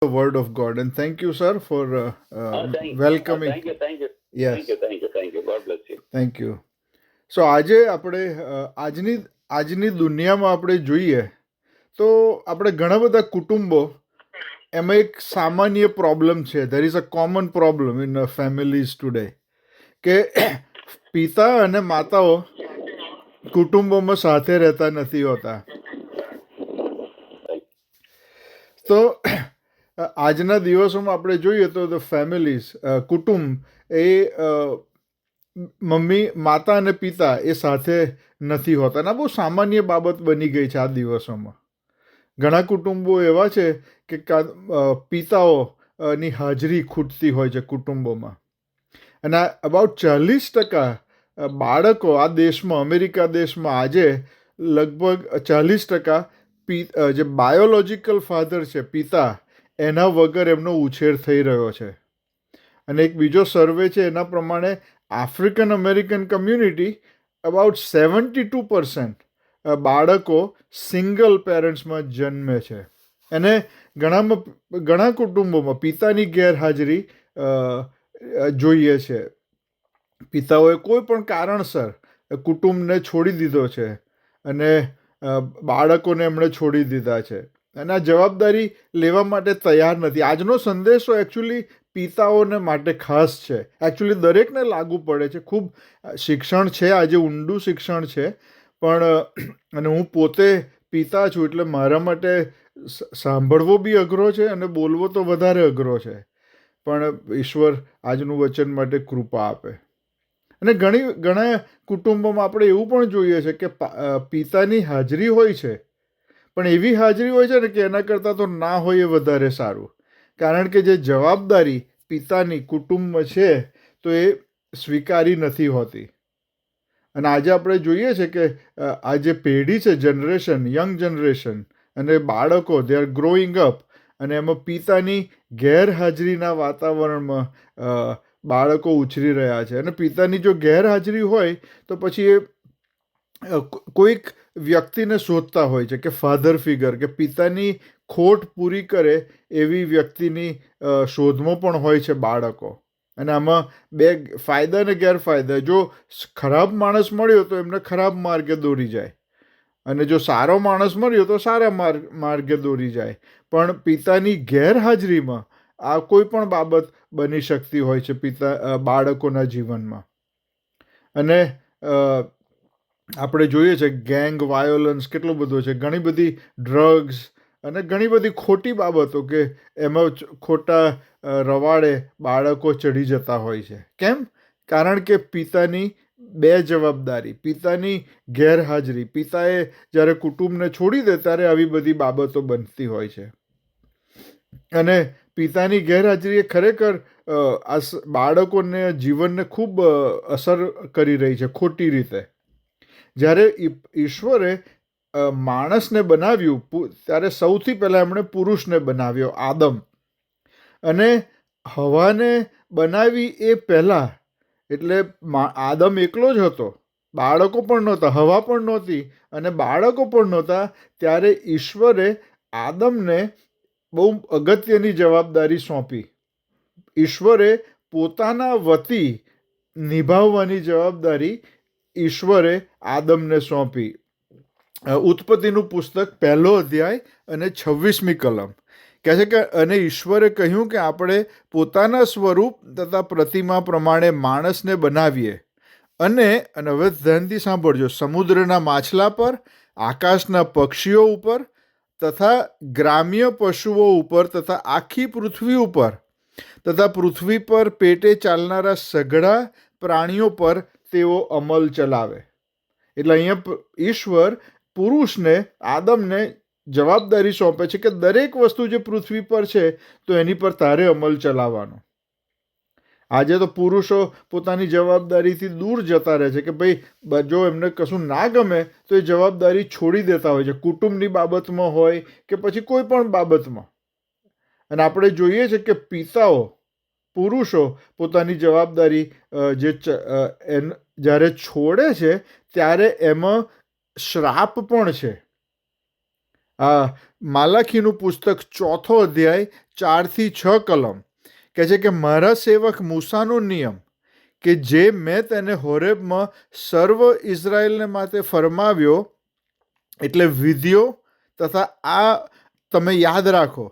the word of God. And thank you, sir, for welcoming. Thank you. Yes, Thank you. God bless you. thank you. સો આજે આપણે આજની દુનિયામાં આપણે જોઈએ તો આપણે ઘણા બધા કુટુંબો એમાં એક સામાન્ય પ્રોબ્લેમ છે. There is a common problem in families today કે પિતા અને માતાઓ કુટુંબોમાં સાથે રહેતા નથી હોતા. તો આજના દિવસોમાં આપણે જોઈએ તો ધ ફેમિલીઝ કુટુંબ એ મમ્મી માતા અને પિતા એ સાથે નથી હોતા. અને આ બહુ સામાન્ય બાબત બની ગઈ છે આ દિવસોમાં. ઘણા કુટુંબો એવા છે કે પિતાઓની હાજરી ખૂટતી હોય છે કુટુંબોમાં. અને અબાઉટ 40% બાળકો આ દેશમાં, અમેરિકા દેશમાં આજે લગભગ 40% જે બાયોલોજિકલ ફાધર છે, પિતા, એના વગર એમનો ઉછેર થઈ રહ્યો છે. અને એક બીજો સર્વે છે એના પ્રમાણે આફ્રિકન અમેરિકન કમ્યુનિટી અબાઉટ 72% બાળકો સિંગલ પેરેન્ટ્સમાં જન્મે છે. અને ઘણા કુટુંબોમાં પિતાની ગેરહાજરી જોઈએ છે. પિતાઓએ કોઈ પણ કારણસર કુટુંબને છોડી દીધો છે અને બાળકોને એમણે છોડી દીધા છે અને આ જવાબદારી લેવા માટે તૈયાર નથી. આજનો સંદેશો એકચ્યુઅલી પિતાઓને માટે ખાસ છે. એકચ્યુઅલી દરેકને લાગુ પડે છે. ખૂબ શિક્ષણ છે, આજે ઊંડું શિક્ષણ છે, પણ અને હું પોતે પિતા છું એટલે મારા માટે સાંભળવો બી અઘરો છે અને બોલવો તો વધારે અઘરો છે. પણ ઈશ્વર આજનું વચન માટે કૃપા આપે. અને ઘણા કુટુંબોમાં આપણે એવું પણ જોઈએ છે કે પિતાની હાજરી હોય છે, પણ એવી હાજરી હોય છે ને કે એના કરતાં તો ના હોય એ વધારે સારું. કારણ કે જે જવાબદારી પિતાની કુટુંબમાં છે તો એ સ્વીકારી નથી હોતી. અને આજે આપણે જોઈએ છે કે આ જે પેઢી છે, જનરેશન, યંગ જનરેશન અને બાળકો, દે આર ગ્રોઈંગ અપ, અને એમાં પિતાની ગેરહાજરીના વાતાવરણમાં બાળકો ઉછરી રહ્યા છે. અને પિતાની જો ગેરહાજરી હોય તો પછી એ કોઈક વ્યક્તિને શોધતા હોય છે કે ફાધર ફિગર, કે પિતાની ખોટ પૂરી કરે એવી વ્યક્તિની શોધમાં પણ હોય છે બાળકો. અને આમાં બે ફાયદા અને ગેરફાયદા. જો ખરાબ માણસ મળ્યો તો એમને ખરાબ માર્ગે દોરી જાય, અને જો સારો માણસ મળ્યો તો સારા માર્ગે દોરી જાય. પણ પિતાની ગેરહાજરીમાં આ કોઈ પણ બાબત બની શકતી હોય છે બાળકોના જીવનમાં. અને આપણે જોઈએ છે ગેંગ વાયોલન્સ કેટલો બધો છે, ઘણી બધી ડ્રગ્સ અને ઘણી બધી ખોટી બાબતો કે એમાં ખોટા રવાડે બાળકો ચડી જતા હોય છે. કેમ? કારણ કે પિતાની બે જવાબદારી, પિતાની ગેરહાજરી, પિતાએ જ્યારે કુટુંબને છોડી દે ત્યારે આવી બધી બાબતો બનતી હોય છે. અને પિતાની ગેરહાજરી એ ખરેખર આ બાળકોને જીવનને ખૂબ અસર કરી રહી છે ખોટી રીતે. જ્યારે ઈશ્વરે માણસને બનાવ્યું ત્યારે સૌથી પહેલાં એમણે પુરુષને બનાવ્યો, આદમ. અને હવાને બનાવી એ પહેલાં, એટલે આદમ એકલો જ હતો, બાળકો પણ નહોતા, હવા પણ નહોતી અને બાળકો પણ નહોતા. ત્યારે ઈશ્વરે આદમને બહુ અગત્યની જવાબદારી સોંપી. ઈશ્વરે પોતાના વતી નિભાવવાની જવાબદારી ઈશ્વરે આદમને સોંપી. ઉત્પત્તિનું પુસ્તક 1 અધ્યાય અને 26મી કલમ કહે છે કે અને ઈશ્વરે કહ્યું કે આપણે પોતાના સ્વરૂપ તથા પ્રતિમા પ્રમાણે માણસને બનાવીએ, અને હવે ધ્યાનથી સાંભળજો, સમુદ્રના માછલા પર, આકાશના પક્ષીઓ ઉપર તથા ગ્રામ્ય પશુઓ ઉપર તથા આખી પૃથ્વી ઉપર તથા પૃથ્વી પર પેટે ચાલનારા સઘળા પ્રાણીઓ પર તેઓ અમલ ચલાવે. એટલે અહીંયા ઈશ્વર પુરુષને, આદમને જવાબદારી સોંપે છે કે દરેક વસ્તુ જે પૃથ્વી પર છે તો એની પર તારે અમલ ચલાવવાનો. આજે તો પુરુષો પોતાની જવાબદારીથી દૂર જતા રહે છે કે ભાઈ જો એમને કશું ના ગમે તો એ જવાબદારી છોડી દેતા હોય છે, કુટુંબની બાબતમાં હોય કે પછી કોઈ પણ બાબતમાં. અને આપણે જોઈએ છે કે પિતાઓ, પુરુષો પોતાની જવાબદારી જ્યારે છોડે છે ત્યારે એમાં શ્રાપ પણ છે. આ માલાખીનું પુસ્તક 4થો અધ્યાય 4-6 કલમ કહે છે કે મારા સેવક મૂસાનો નિયમ કે જે મેં તેને હોરેબમાં સર્વ ઇઝરાયેલને માટે ફરમાવ્યો, એટલે વિધિઓ તથા આ તમે યાદ રાખો.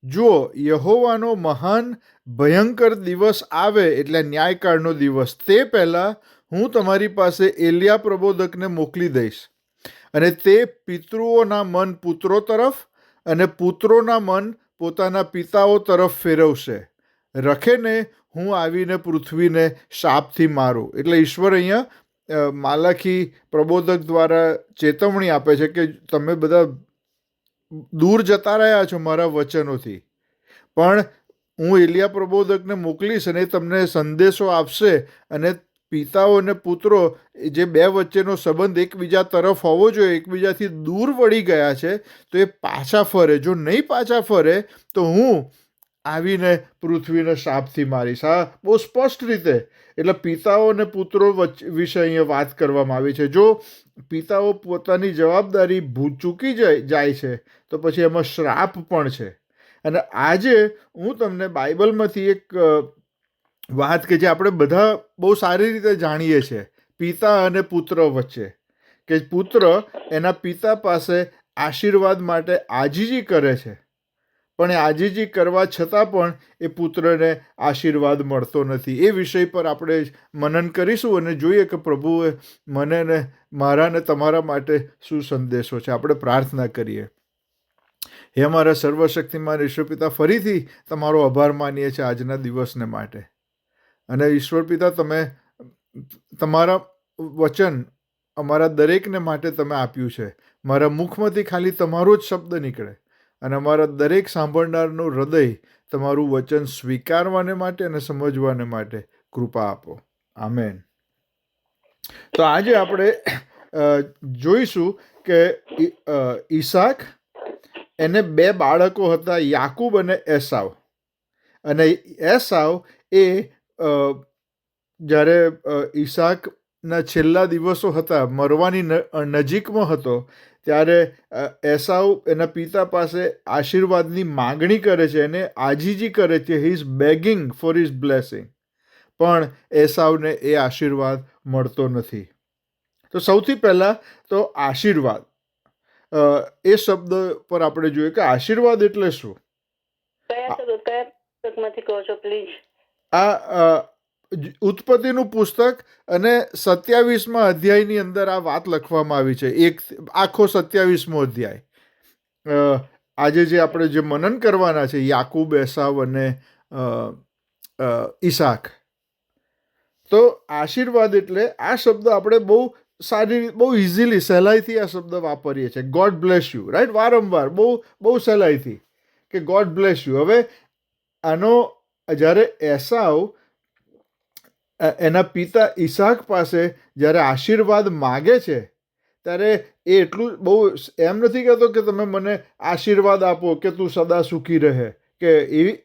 જુઓ, યહોવાનો મહાન ભયંકર દિવસ આવે, એટલે ન્યાયકાળનો દિવસ, તે પહેલાં હું તમારી પાસે એલિયા પ્રબોધકને મોકલી દઈશ, અને તે પિતૃઓના મન પુત્રો તરફ અને પુત્રોના મન પોતાના પિતાઓ તરફ ફેરવશે. રખેને હું આવીને પૃથ્વીને શાપથી મારું. એટલે ઈશ્વર અહીંયા માલાખી પ્રબોધક દ્વારા ચેતવણી આપે છે કે તમે બધા દૂર જતા રહ્યા છો મારા વચનોથી, પણ હું એલિયા પ્રબોધકને મોકલીશ અને તમને સંદેશો આપશે, અને પિતાઓ અને પુત્રો જે બે વચ્ચેનો સંબંધ એકબીજા તરફ હોવો જોઈએ, એકબીજાથી દૂર વળી ગયા છે, તો એ પાછા ફરે. જો નહીં પાછા ફરે તો હું આવીને પૃથ્વીને શાપથી મારીશ. આ બહુ સ્પષ્ટ રીતે એટલે પિતાઓ અને પુત્રો વિશે અહીંયા વાત કરવામાં આવી છે. જો પિતાઓ પોતાની જવાબદારી ચૂકી જાય છે તો પછી એમાં શ્રાપ પણ છે. અને આજે હું તમને બાઇબલમાંથી એક વાત કે જે આપણે બધા બહુ સારી રીતે જાણીએ છીએ, પિતા અને પુત્ર વચ્ચે, કે પુત્ર એના પિતા પાસે આશીર્વાદ માટે આજીજી કરે છે, પણ એ આજીજી કરવા છતાં પણ એ પુત્રને આશીર્વાદ મળતો નથી. એ વિષય પર આપણે મનન કરીશું અને જોઈએ કે પ્રભુએ મને ને મારા ને તમારા માટે શું સંદેશો છે. આપણે પ્રાર્થના કરીએ. હે મારા સર્વશક્તિમાન ઈશ્વર પિતા, ફરીથી તમારો આભાર માનીએ છીએ આજના દિવસને માટે. અને ઈશ્વર પિતા, તમે તમારા વચન અમારા દરેકને માટે તમે આપ્યું છે. મારા મુખમાંથી ખાલી તમારો જ શબ્દ નીકળે અને અમારા દરેક સાંભળનારનું હૃદય તમારું વચન સ્વીકારવાને માટે અને સમજવાને માટે કૃપા આપો. આમેન. તો આજે આપણે જોઈશું કે ઈસાક, એને બે બાળકો હતા, યાકૂબ અને એસાવ. અને એસાવ એ જ્યારે ઈસાકના છેલ્લા દિવસો હતા, મરવાની નજીકમાં હતો, ત્યારે એસાવ એના પિતા પાસે આશીર્વાદની માગણી કરે છે, એને આજીજી કરે છે. He is begging for his blessing, પણ એસાવને એ આશીર્વાદ મળતો નથી. તો સૌથી પહેલાં તો આશીર્વાદ, એ શબ્દ પર આપણે જોઈએ કે આશીર્વાદ એટલે શું. આ ઉત્પત્તિનું પુસ્તક અને 27મા અધ્યાયની અંદર આ વાત લખવામાં આવી છે. આખો 27મો અધ્યાય આજે જે આપણે જે મનન કરવાના છે, યાકૂબ, એસાવ અને ઈસાક. તો આશીર્વાદ એટલે આ શબ્દ આપણે બહુ બહુ ઇઝીલી, સહેલાઈથી આ શબ્દ વાપરીએ છીએ. ગોડ બ્લેસ યુ, રાઈટ, વારંવાર બહુ સહેલાઈથી કે ગોડ બ્લેસ યુ. હવે આનો જ્યારે એસાવ એના પિતા ઈસાક પાસે જ્યારે આશીર્વાદ માગે છે, ત્યારે એ એટલું બહુ એમ નથી કહેતો કે તમે મને આશીર્વાદ આપો કે તું સદા સુખી રહે, કે એવી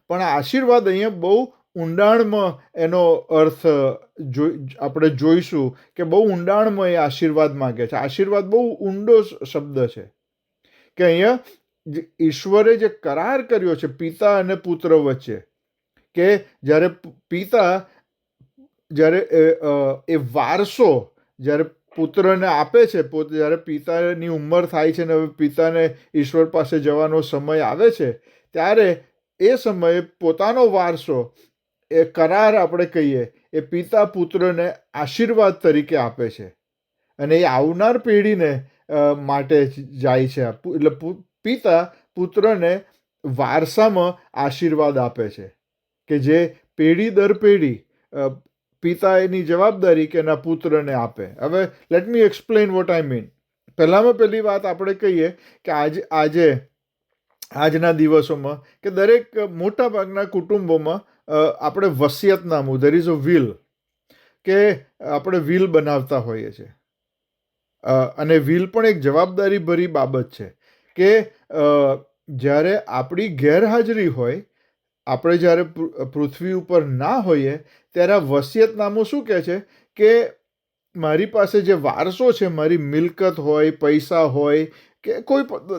પણ આશીર્વાદ અહીંયા બહુ ઊંડાણમાં એનો અર્થ આપણે જોઈશું કે બહુ ઊંડાણમાં એ આશીર્વાદ માગે છે. આશીર્વાદ બહુ ઊંડો શબ્દ છે કે અહીંયા ઈશ્વરે જે કરાર કર્યો છે પિતા અને પુત્ર વચ્ચે, કે જ્યારે પિતા જ્યારે એ વારસો જ્યારે પુત્રને આપે છે, જ્યારે પિતાની ઉંમર થાય છે ને હવે પિતાને ઈશ્વર પાસે જવાનો સમય આવે છે, ત્યારે એ સમયે પોતાનો વારસો, એ કરાર આપણે કહીએ, એ પિતા પુત્રને આશીર્વાદ તરીકે આપે છે. અને એ આવનાર પેઢીને માટે જાય છે. એટલે પિતા પુત્રને વારસામાં આશીર્વાદ આપે છે, કે જે પેઢી દર પેઢી પિતા એની જવાબદારી કે એના પુત્રને આપે. હવે let me explain what I mean. પહેલી વાત આપણે કહીએ કે આજના દિવસોમાં કે દરેક મોટા ભાગના કુટુંબોમાં આપણે વસિયતનામું, ધેર ઇઝ અ વિલ, કે આપણે વિલ બનાવતા હોઈએ છીએ. અને વિલ પણ એક જવાબદારી ભરી બાબત છે કે જ્યારે આપણી ગેરહાજરી હોય, આપણે જ્યારે પૃથ્વી ઉપર ના હોઈએ, ત્યારે આ વસિયતનામું શું કહે છે કે મારી પાસે જે વારસો છે, મારી મિલકત હોય, પૈસા હોય, કે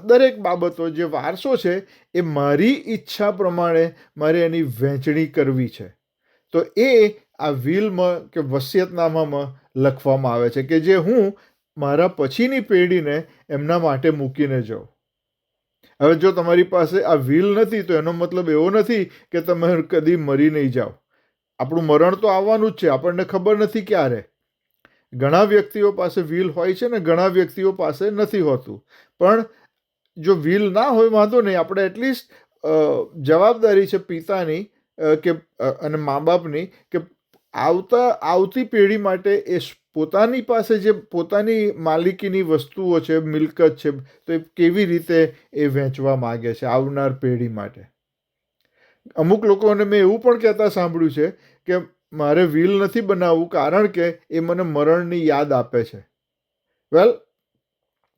દરેક બાબતો જે વારસો છે એ મારી ઈચ્છા પ્રમાણે મારે એની વહેંચણી કરવી છે. તો એ આ વિલમાં કે વસિયતનામામાં લખવામાં આવે છે કે જે હું મારા પછીની પેઢીને એમના માટે મૂકીને જાઉં. હવે જો તમારી પાસે આ વિલ નથી તો એનો મતલબ એવો નથી કે તમે કદી મરી નહીં જાઓ. આપણું મરણ તો આવવાનું જ છે, આપણને ખબર નથી ક્યારે. ઘણા વ્યક્તિઓ પાસે વિલ હોય છે ને ઘણા વ્યક્તિઓ પાસે નથી હોતું. પણ જો વિલ ના હોય વાંધો નહીં, આપણે એટલીસ્ટ જવાબદારી છે પિતાની કે અને મા બાપની કે આવતી પેઢી માટે એ પોતાની પાસે જે પોતાની માલિકીની વસ્તુઓ છે, મિલકત છે, તો એ કેવી રીતે એ વહેંચવા માગે છે આવનાર પેઢી માટે. અમુક લોકોને મેં એવું પણ કહેતા સાંભળ્યું છે કે મારે વિલ નથી બનાવવું કારણ કે એ મને મરણની યાદ આપે છે. વેલ,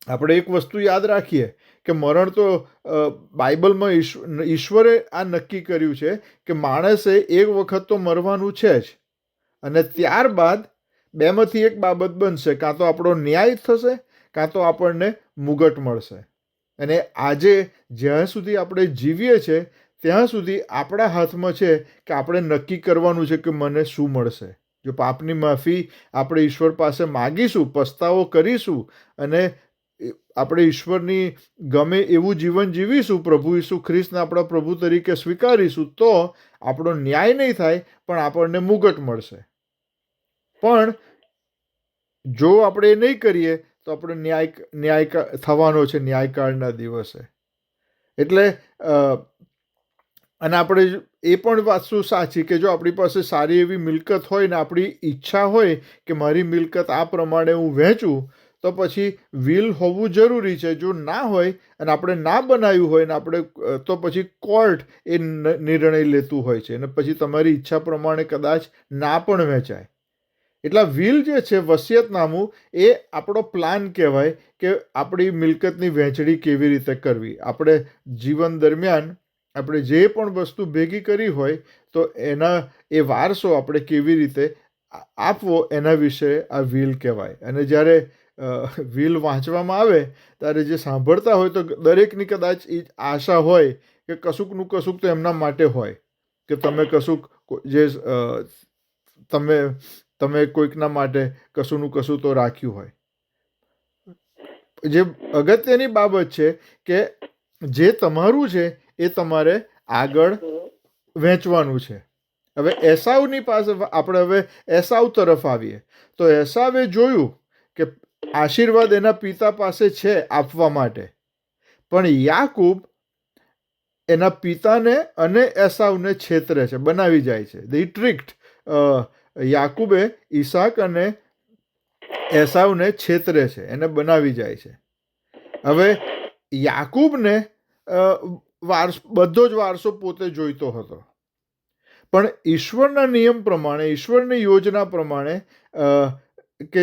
આપણે એક વસ્તુ યાદ રાખીએ કે મરણ તો બાઇબલમાં ઈશ્વરે આ નક્કી કર્યું છે કે માણસે એક વખત તો મરવાનું છે જ, અને ત્યારબાદ બેમાંથી એક બાબત બનશે, કાં તો આપણો ન્યાય થશે કાં તો આપણને મુગટ મળશે. અને આજે જ્યાં સુધી આપણે જીવીએ છીએ ત્યાં સુધી આપણા હાથમાં છે કે આપણે નક્કી કરવાનું છે કે મને શું મળશે. જો પાપની માફી આપણે ઈશ્વર પાસે માગીશું, પસ્તાવો કરીશું અને આપણે ઈશ્વરની ગમે એવું જીવન જીવીશું, પ્રભુ ઈસુ ખ્રિસ્તને આપણા પ્રભુ તરીકે સ્વીકારીશું, તો આપણો ન્યાય નહીં થાય પણ આપણને મુગટ મળશે. પણ જો આપણે એ નહીં કરીએ તો આપણે ન્યાય થવાનો છે ન્યાયકાળના દિવસે. એટલે અને આપણે એ પણ વાત શું સાચી કે જો આપણી પાસે સારી એવી મિલકત હોય ને આપણી ઈચ્છા હોય કે મારી મિલકત આ પ્રમાણે હું વહેંચું, તો પછી વિલ હોવું જરૂરી છે. જો ના હોય અને આપણે ના બનાવ્યું હોય ને આપણે તો પછી કોર્ટ એ નિર્ણય લેતું હોય છે અને પછી તમારી ઈચ્છા પ્રમાણે કદાચ ના પણ વહેંચાય. એટલા વિલ જે છે, વસિયતનામું, એ આપણો પ્લાન કહેવાય કે આપણી મિલકતની વહેંચણી કેવી રીતે કરવી. આપણે જીવન દરમિયાન આપણે જે પણ વસ્તુ ભેગી કરી હોય તો એના એ વારસો આપણે કેવી રીતે આપવો એના વિશે આ વિલ કહેવાય. અને જ્યારે વિલ વાંચવામાં આવે ત્યારે જે સાંભળતા હોય તો દરેકની કદાચ એ આશા હોય કે કશુંકનું કશુંક તો એમના માટે હોય કે તમે કશુંક જે તમે કોઈકના માટે કશુંનું કશું તો રાખ્યું હોય. જે અગત્યની બાબત છે કે જે તમારું છે એ તમારે આગળ વહેંચવાનું છે. હવે એસાવની પાસે આપણે હવે એસાવ તરફ આવીએ તો એસાવે જોયું કે આશીર્વાદ એના પિતા પાસે છે આપવા માટે, પણ યાકૂબ એના પિતાને અને એસાવને છેતરે છે, બનાવી જાય છે. ધી ટ્રિક્ડ. યાકૂબે ઈસાક અને એસાવને છેતરે છે, એને બનાવી જાય છે. હવે યાકૂબને બધો જ વારસો પોતે જોઈતો હતો, પણ ઈશ્વરના નિયમ પ્રમાણે, ઈશ્વરની યોજના પ્રમાણે કે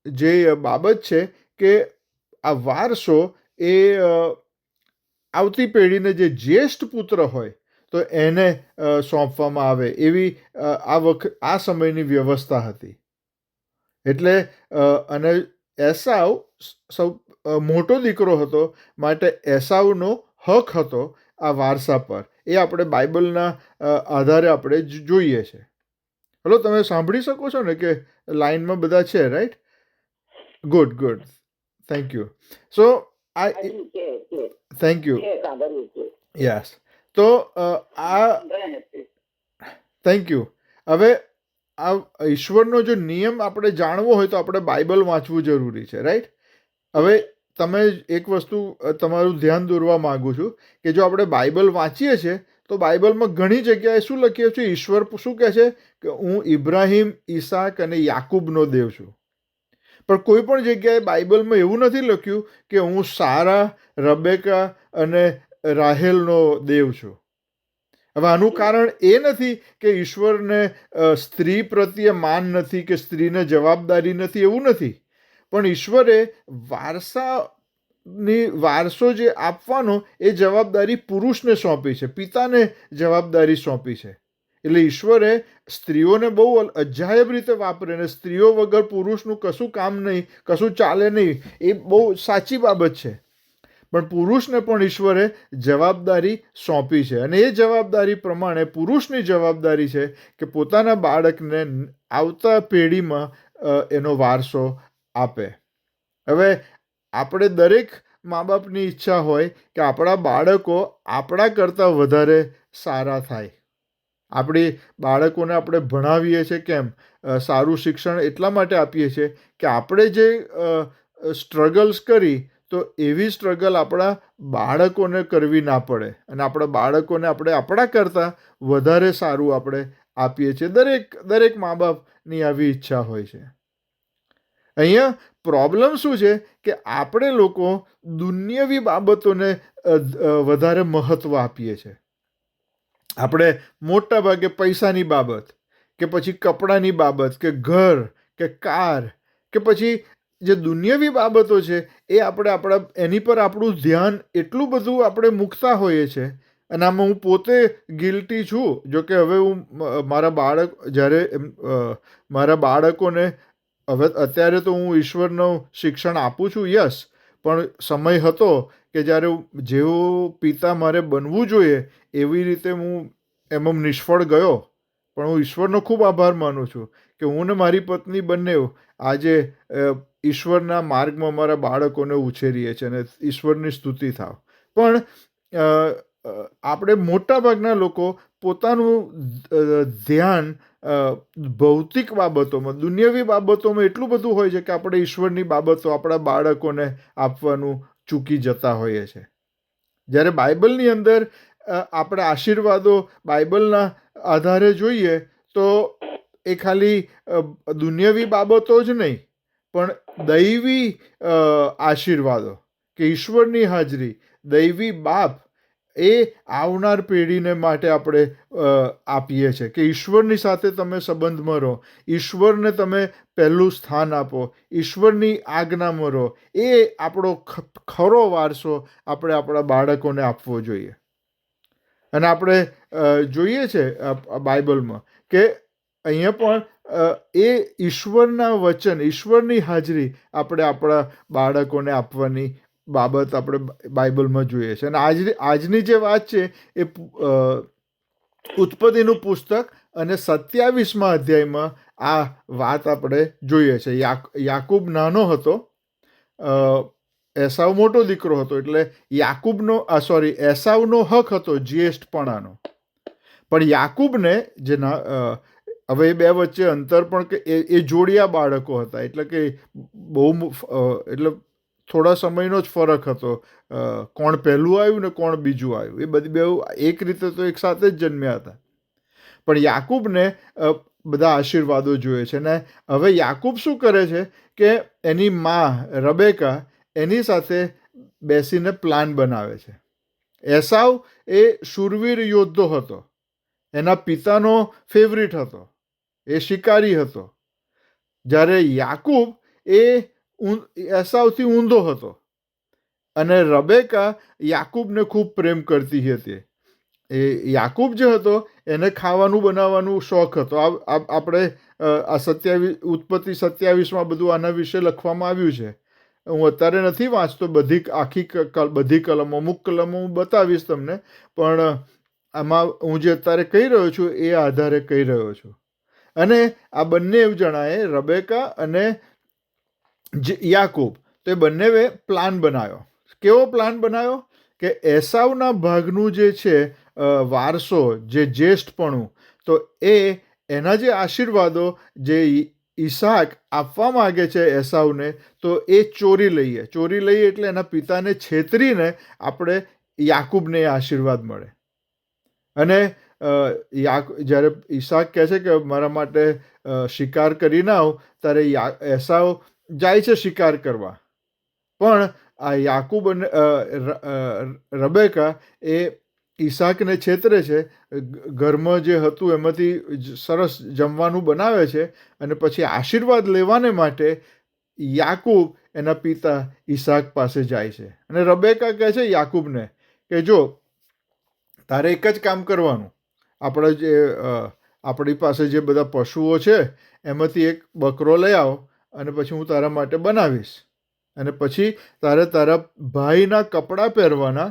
જે બાબત છે કે આ વારસો એ આવતી પેઢીને જે જ્યેષ્ઠ પુત્ર હોય તો એને સોંપવામાં આવે એવી આ સમયની વ્યવસ્થા હતી. એટલે અને એસાવ સૌ મોટો દીકરો હતો, માટે એસાવનો હક હતો આ વારસા પર. એ આપણે બાઇબલના આધારે આપણે જોઈએ છે. હલો, તમે સાંભળી શકો છો ને કે લાઈનમાં બધા છે, right? Good. Thank you. So thank you. Yes. તો થેન્ક યુ. હવે આ ઈશ્વરનો જો નિયમ આપણે જાણવો હોય તો આપણે બાઇબલ વાંચવું જરૂરી છે, રાઈટ? હવે તમે એક વસ્તુ તમારું ધ્યાન દોરવા માગું છું કે જો આપણે બાઇબલ વાંચીએ છીએ તો બાઇબલમાં ઘણી જગ્યાએ શું લખ્યું છે? ઈશ્વર શું કહે છે કે હું ઇબ્રાહિમ, ઈસાક અને યાકૂબનો દેવ છું. પણ કોઈ પણ જગ્યાએ બાઇબલમાં એવું નથી લખ્યું કે હું સારા, રબેકા અને રાહેલનો દેવ છું. હવે આનું કારણ એ નથી કે ઈશ્વરને સ્ત્રી પ્રત્યે માન નથી કે સ્ત્રીને જવાબદારી નથી, એવું નથી. પણ ઈશ્વરે વારસો જે આપવાનો એ જવાબદારી પુરુષને સોંપી છે, પિતાને જવાબદારી સોંપી છે. એટલે ઈશ્વરે સ્ત્રીઓને બહુ અજાયબ રીતે વાપરે, અને સ્ત્રીઓ વગર પુરુષનું કશું કામ નહીં, કશું ચાલે નહીં, એ બહુ સાચી બાબત છે. પણ પુરુષને પણ ઈશ્વરે જવાબદારી સોંપી છે, અને એ જવાબદારી પ્રમાણે પુરુષની જવાબદારી છે કે પોતાના બાળકને આવતા પેઢીમાં એનો વારસો આપે. હવે આપણે દરેક મા બાપની ઈચ્છા હોય કે આપણા બાળકો આપણા કરતાં વધારે સારા થાય. આપણી બાળકોને આપણે ભણાવીએ છીએ કેમ? સારું શિક્ષણ એટલા માટે આપીએ છીએ કે આપણે જે સ્ટ્રગલ્સ કરી, તો એવી સ્ટ્રગલ આપણા બાળકોને કરવી ના પડે, અને આપણા બાળકોને આપણે આપણા કરતાં વધારે સારું આપણે આપીએ છીએ. દરેક મા બાપની આવી ઈચ્છા હોય છે. અહીંયા પ્રોબ્લેમ શું છે કે આપણે લોકો દુનિયાવી બાબતોને વધારે મહત્ત્વ આપીએ છીએ. આપણે મોટા ભાગે પૈસાની બાબત, કે પછી કપડાની બાબત, કે ઘર, કે કાર, કે પછી જે દુનિયાવી બાબતો છે એ આપણે એની પર આપણું ધ્યાન એટલું બધું આપણે મૂકતા હોઈએ છીએ. અને આમાં હું પોતે ગિલ્ટી છું. જો કે હવે હું મારા બાળકોને હવે અત્યારે તો હું ઈશ્વરનું શિક્ષણ આપું છું, યસ, પણ સમય હતો કે જ્યારે જેવો પિતા મારે બનવું જોઈએ એવી રીતે હું એમાં નિષ્ફળ ગયો. પણ હું ઈશ્વરનો ખૂબ આભાર માનું છું કે હું ને મારી પત્ની બંને આજે ઈશ્વરના માર્ગમાં અમારા બાળકોને ઉછેરીએ છીએ, અને ઈશ્વરની સ્તુતિ થાવ. પણ આપણે મોટાભાગના લોકો પોતાનું ધ્યાન ભૌતિક બાબતોમાં, દુનિયાવી બાબતોમાં એટલું બધું હોય છે કે આપણે ઈશ્વરની બાબતો આપણા બાળકોને આપવાનું ચૂકી જતા હોઈએ છીએ. જ્યારે બાઇબલની અંદર આપણે આશીર્વાદો બાઇબલના આધારે જોઈએ તો એ ખાલી દુનિયાવી બાબતો જ નહીં, પણ દૈવી આશીર્વાદો, કે ઈશ્વરની હાજરી, દૈવી બાપ એ આવનાર પેઢીને માટે આપણે આપીએ છીએ કે ઈશ્વરની સાથે તમે સંબંધમાં રહો, ઈશ્વરને તમે પહેલું સ્થાન આપો, ઈશ્વરની આજ્ઞામાં રહો. એ આપણો ખરો વારસો આપણે આપણા બાળકોને આપવો જોઈએ. અને આપણે જોઈએ છે બાઇબલમાં કે અહીંયા પણ એ ઈશ્વરના વચન, ઈશ્વરની હાજરી આપણે આપણા બાળકોને આપવાની બાબત આપણે બાઇબલમાં જોઈએ છે. અને આજની જે વાત છે એ ઉત્પત્તિનું પુસ્તક અને 27મા અધ્યાયમાં આ વાત આપણે જોઈએ છે. યાકૂબ નાનો હતો, એસાવ મોટો દીકરો હતો, એટલે એસાવનો હક હતો જ્યેષ્ઠપણાનો. પણ યાકૂબને હવે એ બે વચ્ચે અંતર પણ કે એ જોડિયા બાળકો હતા, એટલે કે એટલે થોડા સમયનો જ ફરક હતો. કોણ પહેલું આવ્યું ને કોણ બીજું આવ્યું, એ બધી બે એક રીતે તો એક સાથે જ જન્મ્યા હતા. પણ યાકૂબને બધા આશીર્વાદો જોઈએ છે. ને હવે યાકૂબ શું કરે છે કે એની માં રબેકા એની સાથે બેસીને પ્લાન બનાવે છે. એસાવ એ શૂરવીર યોદ્ધો હતો, એના પિતાનો ફેવરિટ હતો, એ શિકારી હતો. જ્યારે યાકૂબ એ એસાવથી ઊંધો હતો, અને રબેકા યાકૂબને ખૂબ પ્રેમ કરતી હતી. એ યાકૂબ જે હતો એને ખાવાનું બનાવવાનું શોખ હતો. આપણે ઉત્પત્તિ 27માં બધું આના વિશે લખવામાં આવ્યું છે. હું અત્યારે નથી વાંચતો બધી કલમો, અમુક કલમો હું બતાવીશ તમને, પણ આમાં હું જે અત્યારે કહી રહ્યો છું એ આધારે કહી રહ્યો છું. અને આ બંને જણાએ, રબેકા અને યાકૂબ, તો એ બંનેએ પ્લાન બનાવ્યો. કેવો પ્લાન બનાવ્યો કે એસાવના ભાગનું જે છે વારસો, જે જ્યેષ્ઠપણું, તો એના જે આશીર્વાદો જે ઈસાક આપવા માગે છે એસાવને, તો એ ચોરી લઈએ એટલે એના પિતાને છેતરીને આપણે યાકૂબને આશીર્વાદ મળે. અને જ્યારે ઈસાક કહે છે કે મારા માટે શિકાર કરીને આવ, ત્યારે એસાવ જાય છે શિકાર કરવા. પણ આ યાકૂબ અને રબેકા એ ઈસાકને છેતરે છે. ઘરમાં જે હતું એમાંથી સરસ જમવાનું બનાવે છે, અને પછી આશીર્વાદ લેવાને માટે યાકૂબ એના પિતા ઈસાક પાસે જાય છે. અને રબેકા કહે છે યાકૂબને કે જો તારે એક જ કામ કરવાનું, આપણા જે આપણી પાસે જે બધા પશુઓ છે એમાંથી એક બકરો લઈ આવો અને પછી હું તારા માટે બનાવીશ, અને પછી તારે તારા ભાઈના કપડાં પહેરવાના,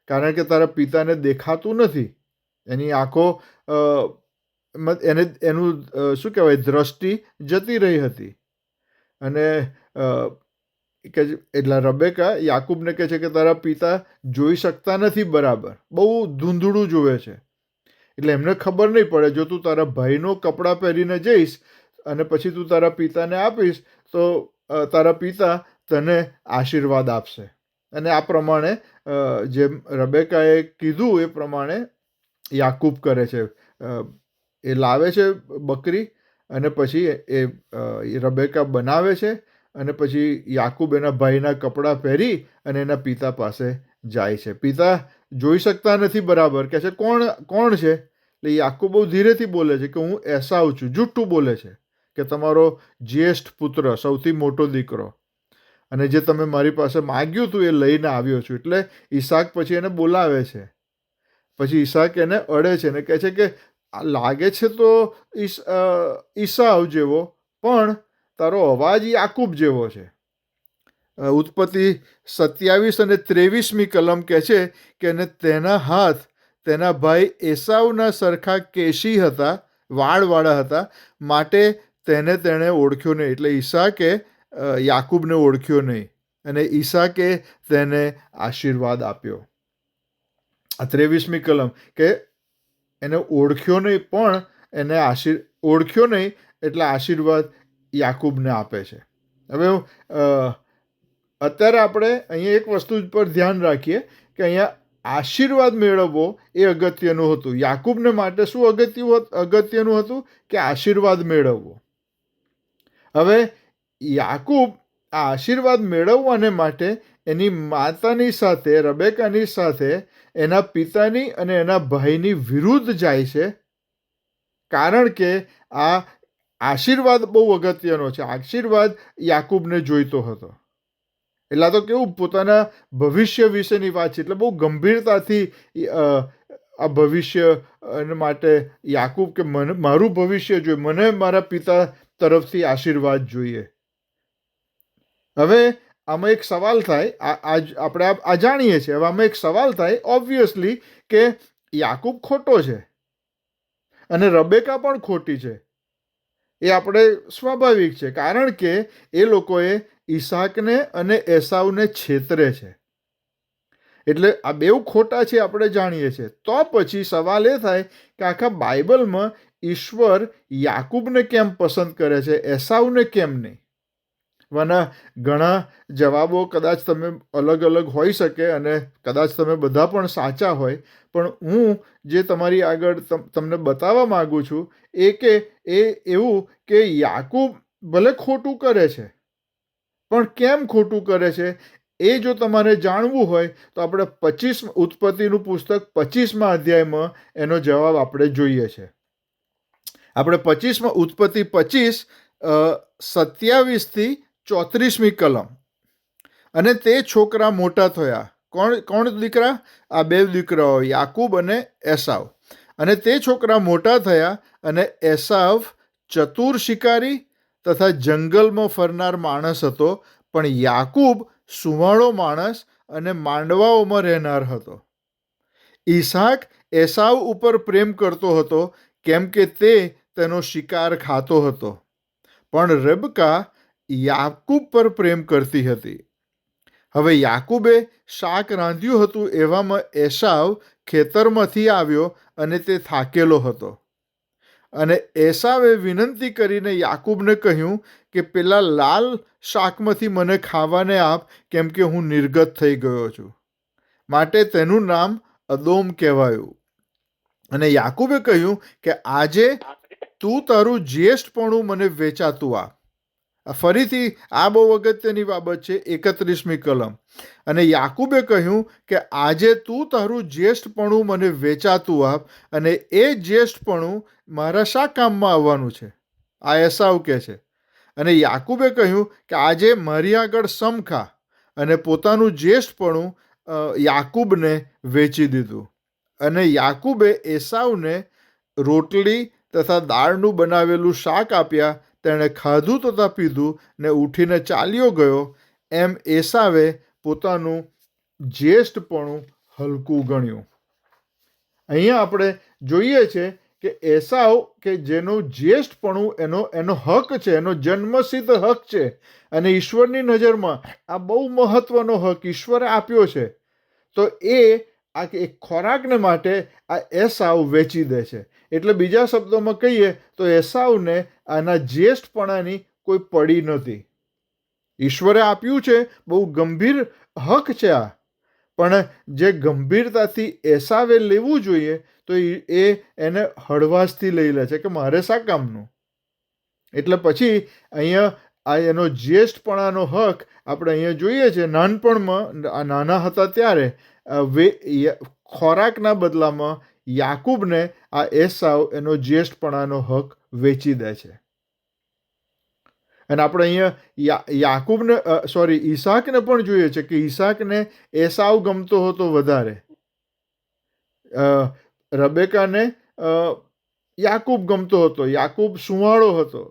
કારણ કે તારા પિતાને દેખાતું નથી, એની આંખો એને એનું શું કહેવાય દ્રષ્ટિ જતી રહી હતી. અને કે એટલે રબેકા યાકૂબને કહે છે કે તારા પિતા જોઈ શકતા નથી બરાબર, બહુ ધૂંધળું જોવે છે, એટલે એમને ખબર નહીં પડે. જો તું તારા ભાઈનો કપડાં પહેરીને જઈશ અને પછી તું તારા પિતાને આપીશ તો તારા પિતા તને આશીર્વાદ આપશે. અને આ પ્રમાણે જેમ રબેકાએ કીધું એ પ્રમાણે યાકૂબ કરે છે. એ લાવે છે બકરી અને પછી એ રબેકા બનાવે છે, અને પછી યાકૂબ એના ભાઈના કપડાં પહેરી અને એના પિતા પાસે જાય છે. પિતા જોઈ શકતા નથી બરાબર, કહે છે કોણ કોણ છે? એટલે યાકૂબ બહુ ધીરેથી બોલે છે કે હું એસાવ છું. જુઠ્ઠું બોલે છે કે તમારો જ્યેષ્ઠ પુત્ર, સૌથી મોટો દીકરો, અને જે તમે મારી પાસે માગ્યું હતું એ લઈને આવ્યો છું. એટલે ઈસાક પછી એને બોલાવે છે. પછી ઈસાક એને અડે છે અને કહે છે કે લાગે છે તો ઈસાવ જેવો, પણ તારો અવાજ યાકૂબ જેવો છે. ઉત્પત્તિ 27 અને 23મી કલમ કહે છે કે તેના હાથ તેના ભાઈ એસાવના સરખા કેશી હતા, વાળવાળા હતા, માટે તેણે ઓળખ્યો નહીં. એટલે ઈસાકે યાકૂબને ઓળખ્યો નહીં, અને ઈસાકે તેને આશીર્વાદ આપ્યો. આ 23મી કલમ કે એને ઓળખ્યો નહીં, પણ એને ઓળખ્યો નહીં એટલે આશીર્વાદ યાકૂબને આપે છે. હવે અત્યારે આપણે અહીંયા એક વસ્તુ પર ધ્યાન રાખીએ કે અહીંયા આશીર્વાદ મેળવવો એ અગત્યનું હતું. યાકૂબને માટે શું અગત્યનું હતું? કે આશીર્વાદ મેળવવો. હવે યાકૂબ આ આશીર્વાદ મેળવવાને માટે એની માતાની સાથે, રબેકાની સાથે, એના પિતાની અને એના ભાઈની વિરુદ્ધ જાય છે, કારણ કે આ આશીર્વાદ બહુ અગત્યનો છે. આશીર્વાદ યાકૂબને જોઈતો હતો. એટલે તો કેવું પોતાના ભવિષ્ય વિશેની વાત છે, એટલે બહુ ગંભીરતાથી આ ભવિષ્ય માટે યાકૂબ કે મને મારું ભવિષ્ય જોઈએ, મને મારા પિતા તરફથી આશીર્વાદ જોઈએ. હવે આમાં એક સવાલ થાય, આપણે આ જાણીએ છીએ. હવે આમાં એક સવાલ થાય ઓબ્વિયસલી કે યાકૂબ ખોટો છે અને રબેકા પણ ખોટી છે. એ આપણે સ્વાભાવિક છે, કારણ કે એ લોકોએ ઈસાકને અને એસાવને છેતરે છે. એટલે આ બેઉ ખોટા છે આપણે જાણીએ છીએ. તો પછી સવાલ એ થાય કે આખા બાઇબલમાં ઈશ્વર યાકૂબને કેમ પસંદ કરે છે, એસાવને કેમ નહીં? આના ઘણા જવાબો કદાચ તમે અલગ અલગ હોઈ શકે, અને કદાચ તમે બધા પણ સાચા હોય, પણ હું જે તમારી આગળ તમને બતાવવા માગું છું એ એવું કે યાકૂબ ભલે ખોટું કરે છે, પણ કેમ ખોટું કરે છે એ જો તમારે જાણવું હોય તો આપણે ઉત્પત્તિનું પુસ્તક 25મા અધ્યાયમાં એનો જવાબ આપણે જોઈએ છે. આપણે ઉત્પત્તિ 25 27થી 34મી કલમ. અને તે છોકરા મોટા થયા. કોણ દીકરા? આ બે દીકરાઓ, યાકૂબ અને એસાવ. અને તે છોકરા મોટા થયા, અને એસાવ ચતુર શિકારી તથા જંગલમાં ફરનાર માણસ હતો, પણ યાકૂબ સુવાળો માણસ અને માંડવાઓમાં રહેનાર હતો. ઈસાક એસાવ ઉપર પ્રેમ કરતો હતો, કેમ કે તે તેનો શિકાર ખાતો હતો, પણ રબકા યાકૂબ પર પ્રેમ કરતી હતી. હવે યાકૂબે શાક રાંધ્યું હતું, એવામાં એસાવ ખેતરમાંથી આવ્યો અને તે થાકેલો હતો. અને એસાવે વિનંતી કરીને યાકૂબને કહ્યું કે પેલા લાલ શાકમાંથી મને ખાવાને આપ, કેમ કે હું નિર્ગત થઈ ગયો છું. માટે તેનું નામ અદોમ કહેવાયું. અને યાકૂબે કહ્યું કે આજે તું તારું જ્યેષ્ઠપણું મને વેચાતું આપ. ફરીથી આ બહુ અગત્યની બાબત છે. 31મી કલમ. અને યાકૂબે કહ્યું કે આજે તું તારું જ્યેષ્ઠપણું મને વેચાતું આપ, અને એ જ્યેષ્ઠપણું મારા શા કામમાં આવવાનું છે? આ એસાવ કહે છે. અને યાકૂબે કહ્યું કે આજે મારી આગળ સમખા, અને પોતાનું જ્યેષ્ઠપણું યાકૂબને વેચી દીધું. અને યાકૂબે એસાવને રોટલી તથા દાળનું બનાવેલું શાક આપ્યા. તેણે ખાધું તથા પીધું ને ઉઠીને ચાલ્યો ગયો. એમ એસાવે પોતાનું જ્યેષ્ઠપણું હલકું ગણ્યું. અહીંયા આપણે જોઈએ છે કે એસાવ કે જેનું જ્યેષ્ઠપણું એનો હક છે, એનો જન્મસિદ્ધ હક છે, અને ઈશ્વરની નજરમાં આ બહુ મહત્વનો હક ઈશ્વરે આપ્યો છે. તો આ એક ખોરાકને માટે આ એસાવ વેચી દે છે. એટલે બીજા શબ્દોમાં કહીએ તો એસાવને આના જ્યેષ્ઠપણાની કોઈ પડી નથી. ઈશ્વરે આપ્યું છે, બહુ ગંભીર હક છે આ, પણ જે ગંભીરતાથી એસાવે લેવું જોઈએ તો એને હળવાશથી લઈ લે છે કે મારે શા કામનું. એટલે પછી અહીંયા આ એનો જ્યેષ્ઠપણાનો હક આપણે અહીંયા જોઈએ છે. નાનપણમાં નાના હતા ત્યારે ખોરાકના બદલામાં યાકૂબને આ એસાવ એનો જ્યેષ્ઠપણાનો હક વેચી દે છે. અને આપણે અહીંયા ઈસાકને પણ જોઈએ છે કે ઈસાકને એસાવ ગમતો હતો વધારે, રબેકાને યાકૂબ ગમતો હતો. યાકૂબ સુંવાળો હતો.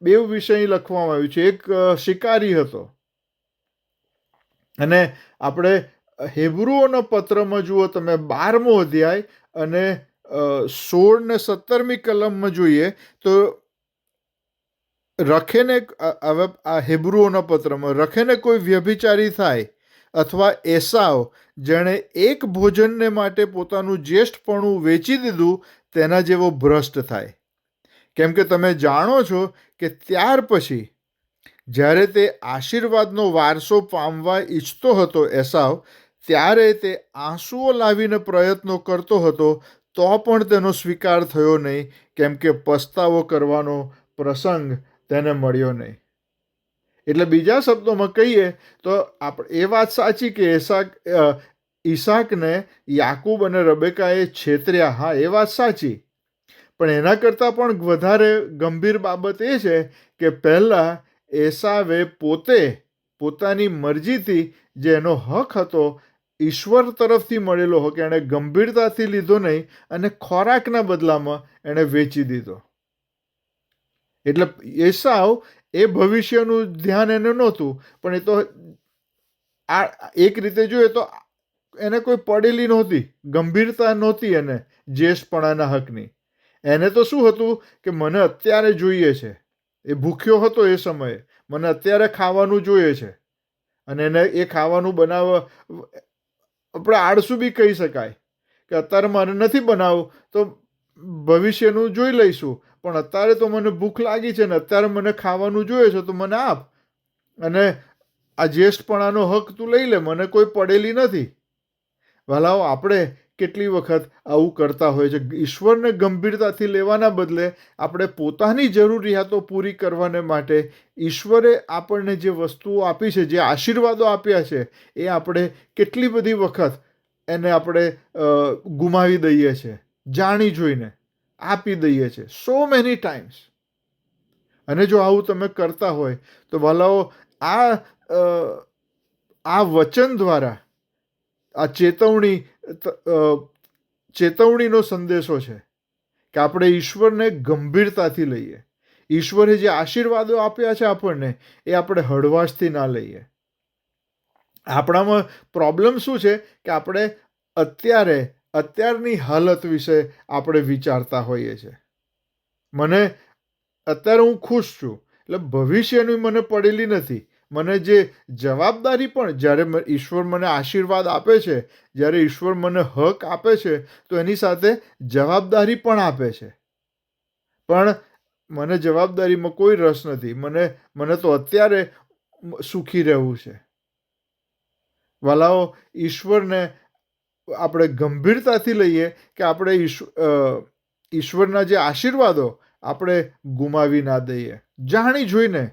બેઉ વિષય લખવામાં આવ્યું છે. એક શિકારી હતો. અને આપણે હેબ્રુઓના પત્રમાં જુઓ તમે 12મો અધ્યાય અને 16 ને 17મી કલમમાં જોઈએ તો રખેને, હવે આ હેબ્રુઓના પત્રમાં, રખેને કોઈ વ્યભિચારી થાય અથવા એસાવ જેણે એક ભોજનને માટે પોતાનું જ્યેષ્ઠપણું વેચી દીધું તેના જેવો ભ્રષ્ટ થાય. કેમ કે તમે જાણો છો કે ત્યાર પછી જ્યારે તે આશીર્વાદનો વારસો પામવા ઈચ્છતો હતો એસાવ, ત્યારે તે આંસુઓ લાવીને પ્રયત્નો કરતો હતો, તો પણ તેનો સ્વીકાર થયો નહીં, કેમ કે પસ્તાવો કરવાનો પ્રસંગ તેને મળ્યો નહીં. એટલે બીજા શબ્દોમાં કહીએ તો એ વાત સાચી કે ઈસાકને યાકૂબ અને રબેકાએ છેતર્યા. હા, એ વાત સાચી. પણ એના કરતાં પણ વધારે ગંભીર બાબત એ છે કે પહેલાં એસાવે પોતાની મરજીથી જે એનો હક હતો, ઈશ્વર તરફથી મળેલો હક, એણે ગંભીરતાથી લીધો નહીં અને ખોરાકના બદલામાં એણે વેચી દીધો. એટલે એસાવ એ ભવિષ્યનું ધ્યાન એને નહોતું, પણ એ તો આ એક રીતે જોઈએ તો એને કોઈ પડેલી નહોતી, ગંભીરતા નહોતી એને જ્યેષ્ઠપણાના હકની. એને તો શું હતું કે મને અત્યારે જોઈએ છે. એ ભૂખ્યો હતો એ સમયે, મને અત્યારે ખાવાનું જોઈએ છે. અને એને એ ખાવાનું બનાવવા આપણે આળસુ બી કહી શકાય કે અત્યારે મારે નથી બનાવવું, તો ભવિષ્યનું જોઈ લઈશું, પણ અત્યારે તો મને ભૂખ લાગી છે ને અત્યારે મને ખાવાનું જોઈએ છે, તો મને આપ, અને આ જ્યેષ્ઠપણાનો હક તું લઈ લે, મને કોઈ પડેલી નથી. વાલાઓ, આપણે કેટલી વખત આવું કરતા હોય છે. ઈશ્વરને ગંભીરતાથી લેવાના બદલે આપણે પોતાની જરૂરિયાતો પૂરી કરવાને માટે ઈશ્વરે આપણને જે વસ્તુઓ આપી છે, જે આશીર્વાદો આપ્યા છે, એ આપણે કેટલી બધી વખત એને આપણે ગુમાવી દઈએ છીએ, જાણી જોઈને આપી દઈએ છીએ, સો મેની ટાઈમ્સ. અને જો આવું તમે કરતા હોય તો વાલાઓ, આ વચન દ્વારા આ ચેતવણીનો સંદેશો છે કે આપણે ઈશ્વરને ગંભીરતાથી લઈએ. ઈશ્વરે જે આશીર્વાદો આપ્યા છે આપણને, એ આપણે હળવાશથી ના લઈએ. આપણામાં પ્રોબ્લેમ શું છે કે આપણે અત્યારની હાલત વિશે આપણે વિચારતા હોઈએ છીએ. અત્યારે હું ખુશ છું, એટલે ભવિષ્યની મને પડેલી નથી. મને જે જવાબદારી પણ, જ્યારે ઈશ્વર મને આશીર્વાદ આપે છે, જ્યારે ઈશ્વર મને હક આપે છે, તો એની સાથે જવાબદારી પણ આપે છે. પણ મને જવાબદારીમાં કોઈ રસ નથી. મને તો અત્યારે સુખી રહેવું છે. વાલાઓ, ઈશ્વરને આપણે ગંભીરતાથી લઈએ કે આપણે ઈશ્વરના જે આશીર્વાદો આપણે ગુમાવી ના દઈએ. જાણી જોઈને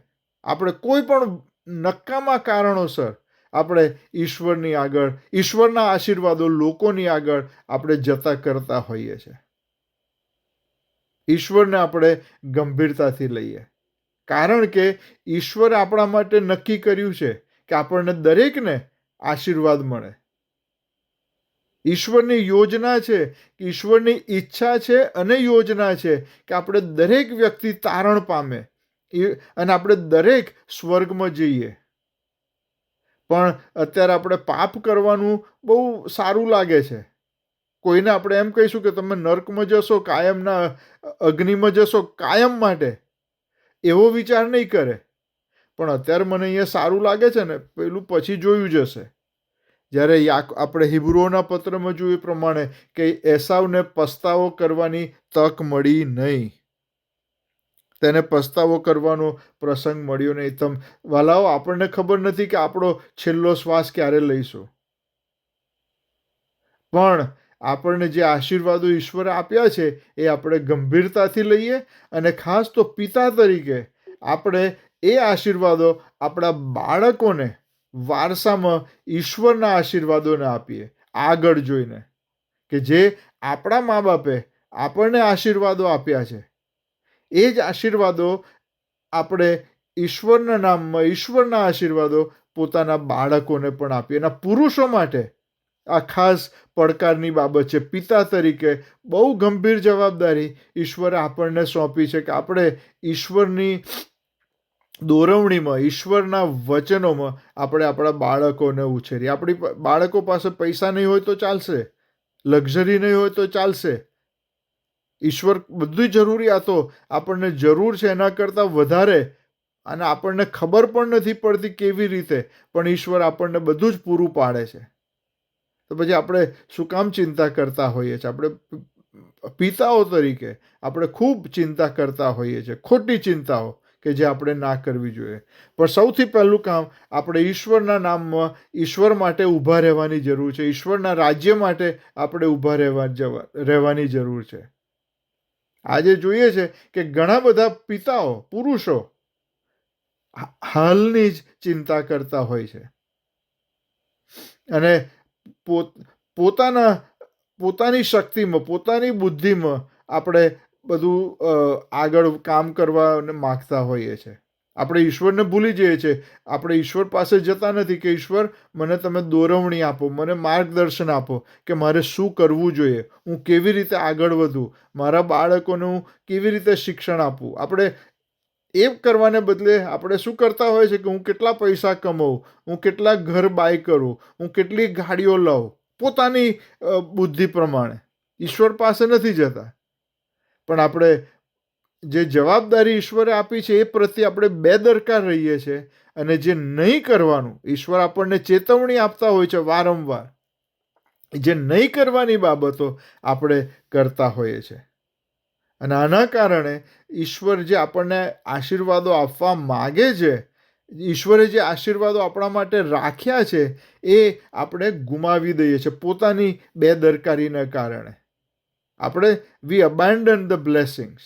આપણે કોઈ પણ નકામા કારણોસર આપણે ઈશ્વરની આગળ, ઈશ્વરના આશીર્વાદો લોકોની આગળ આપણે જતા કરતા હોઈએ છીએ. ઈશ્વરને આપણે ગંભીરતાથી લઈએ, કારણ કે ઈશ્વરે આપણા માટે નક્કી કર્યું છે કે આપણને દરેકને આશીર્વાદ મળે. ઈશ્વરની યોજના છે, ઈશ્વરની ઈચ્છા છે અને યોજના છે કે આપણે દરેક વ્યક્તિ તારણ પામે અને આપણે દરેક સ્વર્ગમાં જઈએ. પણ અત્યારે આપણે પાપ કરવાનું બહુ સારું લાગે છે. કોઈને આપણે એમ કહીશું કે તમે નર્કમાં જશો, કાયમના અગ્નિમાં જશો કાયમ માટે, એવો વિચાર નહીં કરે. પણ અત્યારે મને અહીંયા સારું લાગે છે ને, પેલું પછી જોયું જશે. જ્યારે આપણે હિબ્રુઓના પત્રમાં જોયું પ્રમાણે કે એસાવને પસ્તાવો કરવાની તક મળી નહીં, તેને પસ્તાવો કરવાનો પ્રસંગ મળ્યો નહીં. વાલાઓ, આપણને ખબર નથી કે આપણો છેલ્લો શ્વાસ ક્યારે લઈશું, પણ આપણને જે આશીર્વાદો ઈશ્વરે આપ્યા છે એ આપણે ગંભીરતાથી લઈએ, અને ખાસ તો પિતા તરીકે આપણે એ આશીર્વાદો આપણા બાળકોને વારસામાં ઈશ્વરના આશીર્વાદોને આપીએ, આગળ જોઈને કે જે આપણા મા બાપે આપણને આશીર્વાદો આપ્યા છે, એ જ આશીર્વાદો આપણે ઈશ્વરના નામમાં, ઈશ્વરના આશીર્વાદો પોતાના બાળકોને પણ આપીએ. એના પુરુષો માટે આ ખાસ પડકારની બાબત છે. પિતા તરીકે બહુ ગંભીર જવાબદારી ઈશ્વરે આપણને સોંપી છે કે આપણે ઈશ્વરની દોરવણીમાં, ઈશ્વરના વચનોમાં આપણે આપણા બાળકોને ઉછેરીએ. આપણી બાળકો પાસે પૈસા નહીં હોય તો ચાલશે, લક્ઝરી નહીં હોય તો ચાલશે. ઈશ્વર બધી જરૂરિયાતો આપણને જરૂર છે એના કરતાં વધારે, અને આપણને ખબર પણ નથી પડતી કેવી રીતે, પણ ઈશ્વર આપણને બધું જ પૂરું પાડે છે. તો પછી આપણે શું કામ ચિંતા કરતા હોઈએ છીએ? આપણે પિતાઓ તરીકે આપણે ખૂબ ચિંતા કરતા હોઈએ છીએ, ખોટી ચિંતાઓ કે જે આપણે ના કરવી જોઈએ. પણ સૌથી પહેલું કામ, આપણે ઈશ્વરના નામમાં ઈશ્વર માટે ઊભા રહેવાની જરૂર છે. ઈશ્વરના રાજ્ય માટે આપણે ઊભા રહેવાની જરૂર છે. આજે જોઈએ છે કે ઘણા બધા પિતાઓ, પુરુષો હાલની જ ચિંતા કરતા હોય છે, અને પોતાની શક્તિમાં, પોતાની બુદ્ધિમાં આપણે બધું આગળ કામ કરવા માગતા હોઈએ છીએ. આપણે ઈશ્વરને ભૂલી જઈએ છીએ. આપણે ઈશ્વર પાસે જતા નથી કે ઈશ્વર, મને તમે દોરવણી આપો, મને માર્ગદર્શન આપો કે મારે શું કરવું જોઈએ, હું કેવી રીતે આગળ વધું, મારા બાળકોને હું કેવી રીતે શિક્ષણ આપું. આપણે એ કરવાને બદલે આપણે શું કરતા હોય છે કે હું કેટલા પૈસા કમાઉં, હું કેટલા ઘર બાય કરું, હું કેટલી ગાડીઓ લાવું, પોતાની બુદ્ધિ પ્રમાણે. ઈશ્વર પાસે નથી જતા. પણ આપણે જે જવાબદારી ઈશ્વરે આપી છે એ પ્રત્યે આપણે બેદરકાર રહીએ છીએ, અને જે નહીં કરવાનું, ઈશ્વર આપણને ચેતવણી આપતા હોય છે વારંવાર, જે નહીં કરવાની બાબતો આપણે કરતા હોઈએ છીએ. અને આના કારણે ઈશ્વર જે આપણને આશીર્વાદો આપવા માગે છે, ઈશ્વરે જે આશીર્વાદો આપણા માટે રાખ્યા છે, એ આપણે ગુમાવી દઈએ છીએ પોતાની બેદરકારીના કારણે. આપણે વી અબેન્ડન ધ બ્લેસિંગ્સ,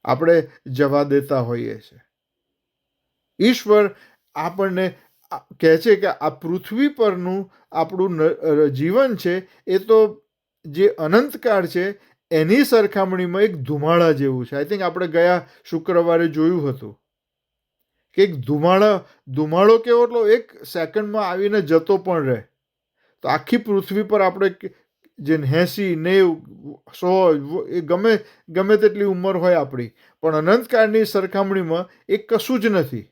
આપણે જવા દેતા હોઈએ છીએ. ઈશ્વર આપણને કહે છે કે આ પૃથ્વી પરનું આપણું જીવન છે એ તો જે અનંતકાળ છે એની સરખામણીમાં એક ધુમાડા જેવું છે. આઈ થિંક આપણે ગયા શુક્રવારે જોયું હતું કે એક ધુમાડો કેવો, એટલો એક સેકન્ડમાં આવીને જતો પણ રહે. તો આખી પૃથ્વી પર આપણે જે 80, 90, 100, એ ગમે તેટલી ઉંમર હોય આપણી, પણ અનંતકાળની સરખામણીમાં એ કશું જ નથી.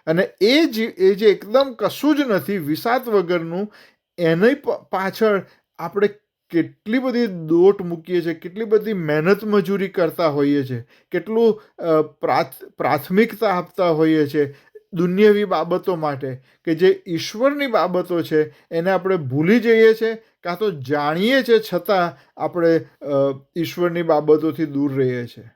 અને એ જે એકદમ કશું જ નથી, વિસાત વગરનું, એની પાછળ આપણે કેટલી બધી દોટ મૂકીએ છીએ, કેટલી બધી મહેનત મજૂરી કરતા હોઈએ છીએ, કેટલું પ્રાથમિકતા આપતા હોઈએ છીએ દુનિયાવી બાબતો માટે, કે જે ઈશ્વરની બાબતો છે એને આપણે ભૂલી જઈએ છીએ, કાં તો જાણીએ છીએ છતાં આપણે ઈશ્વરની બાબતોથી દૂર રહીએ છીએ.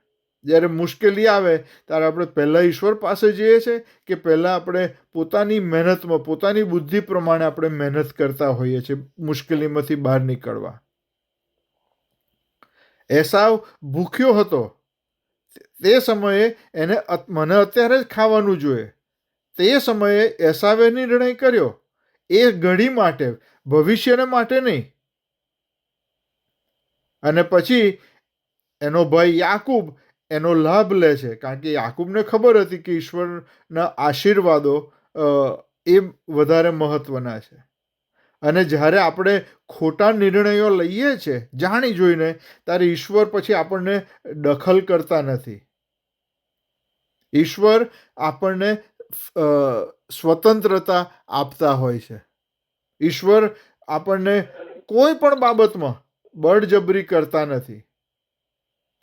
જ્યારે મુશ્કેલી આવે ત્યારે આપણે પહેલાં ઈશ્વર પાસે જઈએ છીએ કે પહેલાં આપણે પોતાની મહેનતમાં, પોતાની બુદ્ધિ પ્રમાણે આપણે મહેનત કરતા હોઈએ છીએ મુશ્કેલીમાંથી બહાર નીકળવા. એસાવ ભૂખ્યો હતો, તે સમયે એને મને અત્યારે જ ખાવાનું જોઈએ, તે સમયે એસાવે નિર્ણય કર્યો, એ ઘડી માટે, ભવિષ્યને માટે નહીં. અને પછી એનો ભાઈ યાકૂબ એનો લાભ લે છે, કારણ કે યાકૂબને ખબર હતી કે ઈશ્વરના આશીર્વાદો એ વધારે મહત્વના છે. અને જ્યારે આપણે ખોટા નિર્ણયો લઈએ છીએ જાણી જોઈને, ત્યારે ઈશ્વર પછી આપણને દખલ કરતા નથી. ઈશ્વર આપણને સ્વતંત્રતા આપતા હોય છે. ઈશ્વર આપણને કોઈ પણ બાબતમાં બળજબરી કરતા નથી.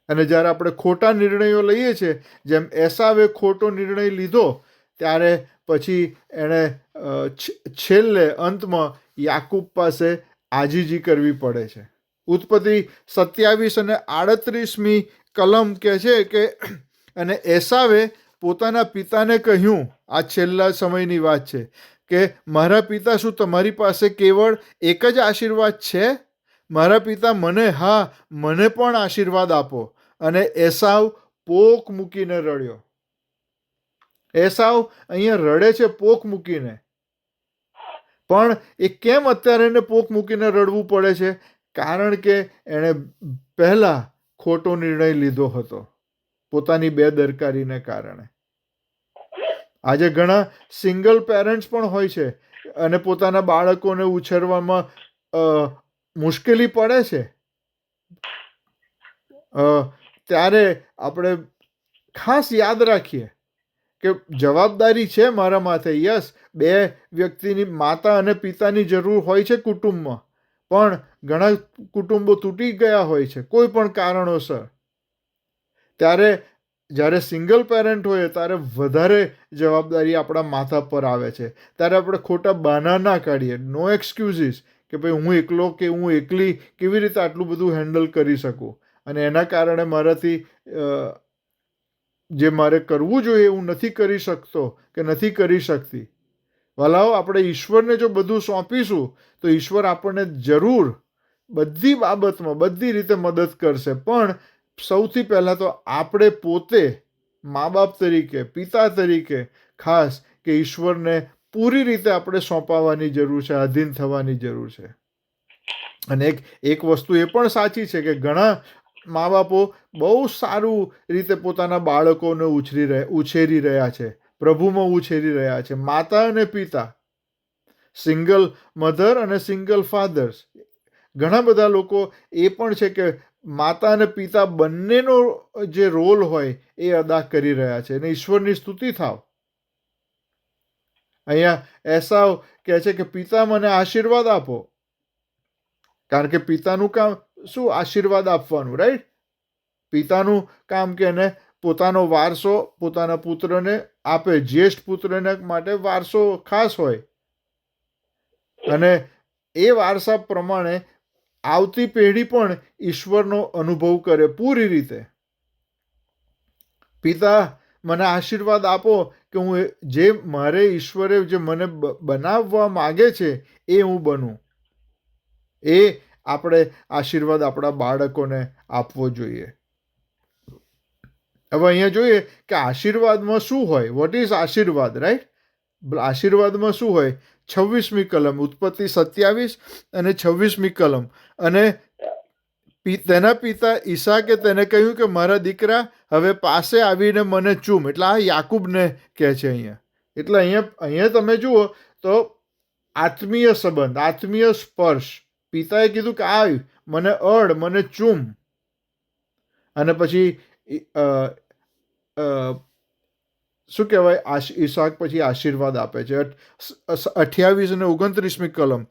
અને જ્યારે આપણે ખોટા નિર્ણયો લઈએ છીએ, જેમ એસાવે ખોટો નિર્ણય લીધો, ત્યારે પછી એણે છેલ્લે અંતમાં યાકૂબ પાસે આજીજી કરવી પડે છે. ઉત્પત્તિ 27 અને 38મી કલમ કહે છે કે, અને એસાવે પોતાના પિતાને કહ્યું, આ છેલ્લા સમયની વાત છે, કે મારા પિતા, શું તમારી પાસે કેવળ એક જ આશીર્વાદ છે? મારા પિતા, મને પણ આશીર્વાદ આપો. અને એસાવ પોક મૂકીને રડ્યો. એસાવ અહીંયા રડે છે પોક મૂકીને. પણ એ કેમ અત્યારે એને પોક મૂકીને રડવું પડે છે? કારણ કે એણે પહેલા ખોટો નિર્ણય લીધો હતો, પોતાની બેદરકારીને કારણે. આજે ઘણા સિંગલ પેરેન્ટ્સ પણ હોય છે અને પોતાના બાળકોને ઉછેરવામાં મુશ્કેલી પડે છે. ત્યારે આપણે ખાસ યાદ રાખીએ કે જવાબદારી છે મારા માથે. યસ, બે વ્યક્તિની, માતા અને પિતાની જરૂર હોય છે કુટુંબમાં, પણ ઘણા કુટુંબો તૂટી ગયા હોય છે કોઈ પણ કારણોસર. ત્યારે જ્યારે સિંગલ પેરેન્ટ હોય ત્યારે વધારે જવાબદારી આપણા માથા પર આવે છે. ત્યારે આપણે ખોટા બહાના ના કાઢીએ. નો એક્સક્યુઝીસ કે ભાઈ હું એકલો કે હું એકલી કેવી રીતે આટલું બધું હેન્ડલ કરી શકું, અને એના કારણે મારાથી જે મારે કરવું જોઈએ એવું નથી કરી શકતો કે નથી કરી શકતી. વાલાઓ, આપણે ઈશ્વરને જો બધું સોંપીશું તો ઈશ્વર આપણને જરૂર બધી બાબતમાં બધી રીતે મદદ કરશે. પણ સૌથી પહેલાં તો આપણે પોતે મા બાપ તરીકે, પિતા તરીકે ખાસ કે ઈશ્વરને પૂરી રીતે આપણે સોંપાવાની જરૂર છે, આધીન થવાની જરૂર છે. અને એક વસ્તુ એ પણ સાચી છે કે ઘણા મા બાપો બહુ સારું રીતે પોતાના બાળકોને ઉછેરી રહ્યા છે, પ્રભુમાં ઉછેરી રહ્યા છે. માતા અને પિતા, સિંગલ મધર અને સિંગલ ફાધર્સ. ઘણા બધા લોકો એ પણ છે કે માતા અને પિતા બંનેનો જે રોલ હોય એ અદા કરી રહ્યા છે, અને ઈશ્વરની સ્તુતિ થાવ. અહીંયા એસાવ કહે છે કે પિતા, મને આશીર્વાદ આપો. કારણ કે પિતાનું કામ શું? આશીર્વાદ આપવાનું, રાઈટ? પિતાનું કામ કે એને પોતાનો વારસો પોતાના પુત્રને આપે. જ્યેષ્ઠ પુત્રને માટે વારસો ખાસ હોય, અને એ વારસા પ્રમાણે આવતી પેઢી પણ ઈશ્વરનો અનુભવ કરે પૂરી રીતે. પિતા, મને આશીર્વાદ આપો કે હું જે મારે ઈશ્વરે જે મને બનાવવા માગે છે એ હું બનું. એ આપણે આશીર્વાદ આપણા બાળકોને આપવો જોઈએ. હવે અહીંયા જોઈએ કે આશીર્વાદમાં શું હોય. વોટ ઇઝ આશીર્વાદ, રાઈટ? આશીર્વાદમાં શું હોય? 26મી કલમ, ઉત્પત્તિ 27 અને 26મી કલમ. અને તેના પિતા ઈસાકે તેને કહ્યું કે મારા દીકરા, હવે પાસે આવીને મને ચૂમ. એટલે આ યાકૂબને કહે છે અહીંયા. એટલે અહીંયા તમે જુઓ તો આત્મીય સંબંધ, આત્મીય સ્પર્શ. પિતાએ કીધું કે આવ, મને મને ચૂમ. અને પછી શું કહેવાય, ઈસાક પછી આશીર્વાદ આપે છે. 28 અને 29મી કલમ.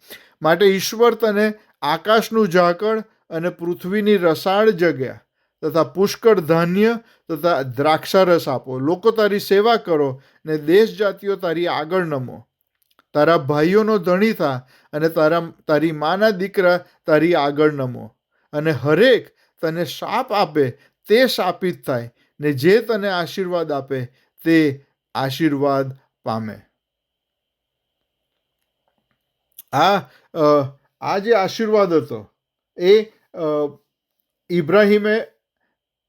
માટે ઈશ્વર તને આકાશનું ઝાકળ અને પૃથ્વીની રસાળ જગ્યા તથા પુષ્કળ ધાન્ય તથા દ્રાક્ષારસ આપો. લોકો તારી સેવા કરો ને દેશ જાતિઓ તારી આગળ નમો. તારા ભાઈઓનો ધણી થા અને તારી માના દીકરા તારી આગળ નમો. અને હરેક તને શાપ આપે તે શાપિત થાય, ને જે તને આશીર્વાદ આપે તે આશીર્વાદ પામે. આ જે આશીર્વાદ હતો એ ઇબ્રાહિમે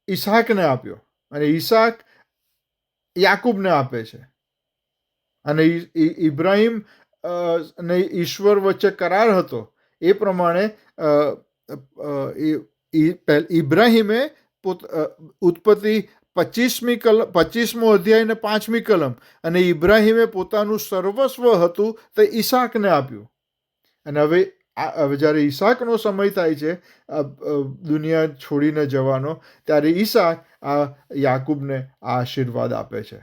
ઈસાકને આપ્યો, અને ઈસાક યાકૂબને આપે છે. અને ઇબ્રાહિમ અને ઈશ્વર વચ્ચે કરાર હતો એ પ્રમાણે ઇબ્રાહિમે ઉત્પત્તિ 25મો અધ્યાય ને 5મી કલમ, અને ઇબ્રાહિમે પોતાનું સર્વસ્વ હતું તે ઈસાકને આપ્યું. અને હવે જ્યારે ઈસાકનો સમય થાય છે દુનિયા છોડીને જવાનો, ત્યારે ઈસાક આ યાકૂબને આ આશીર્વાદ આપે છે.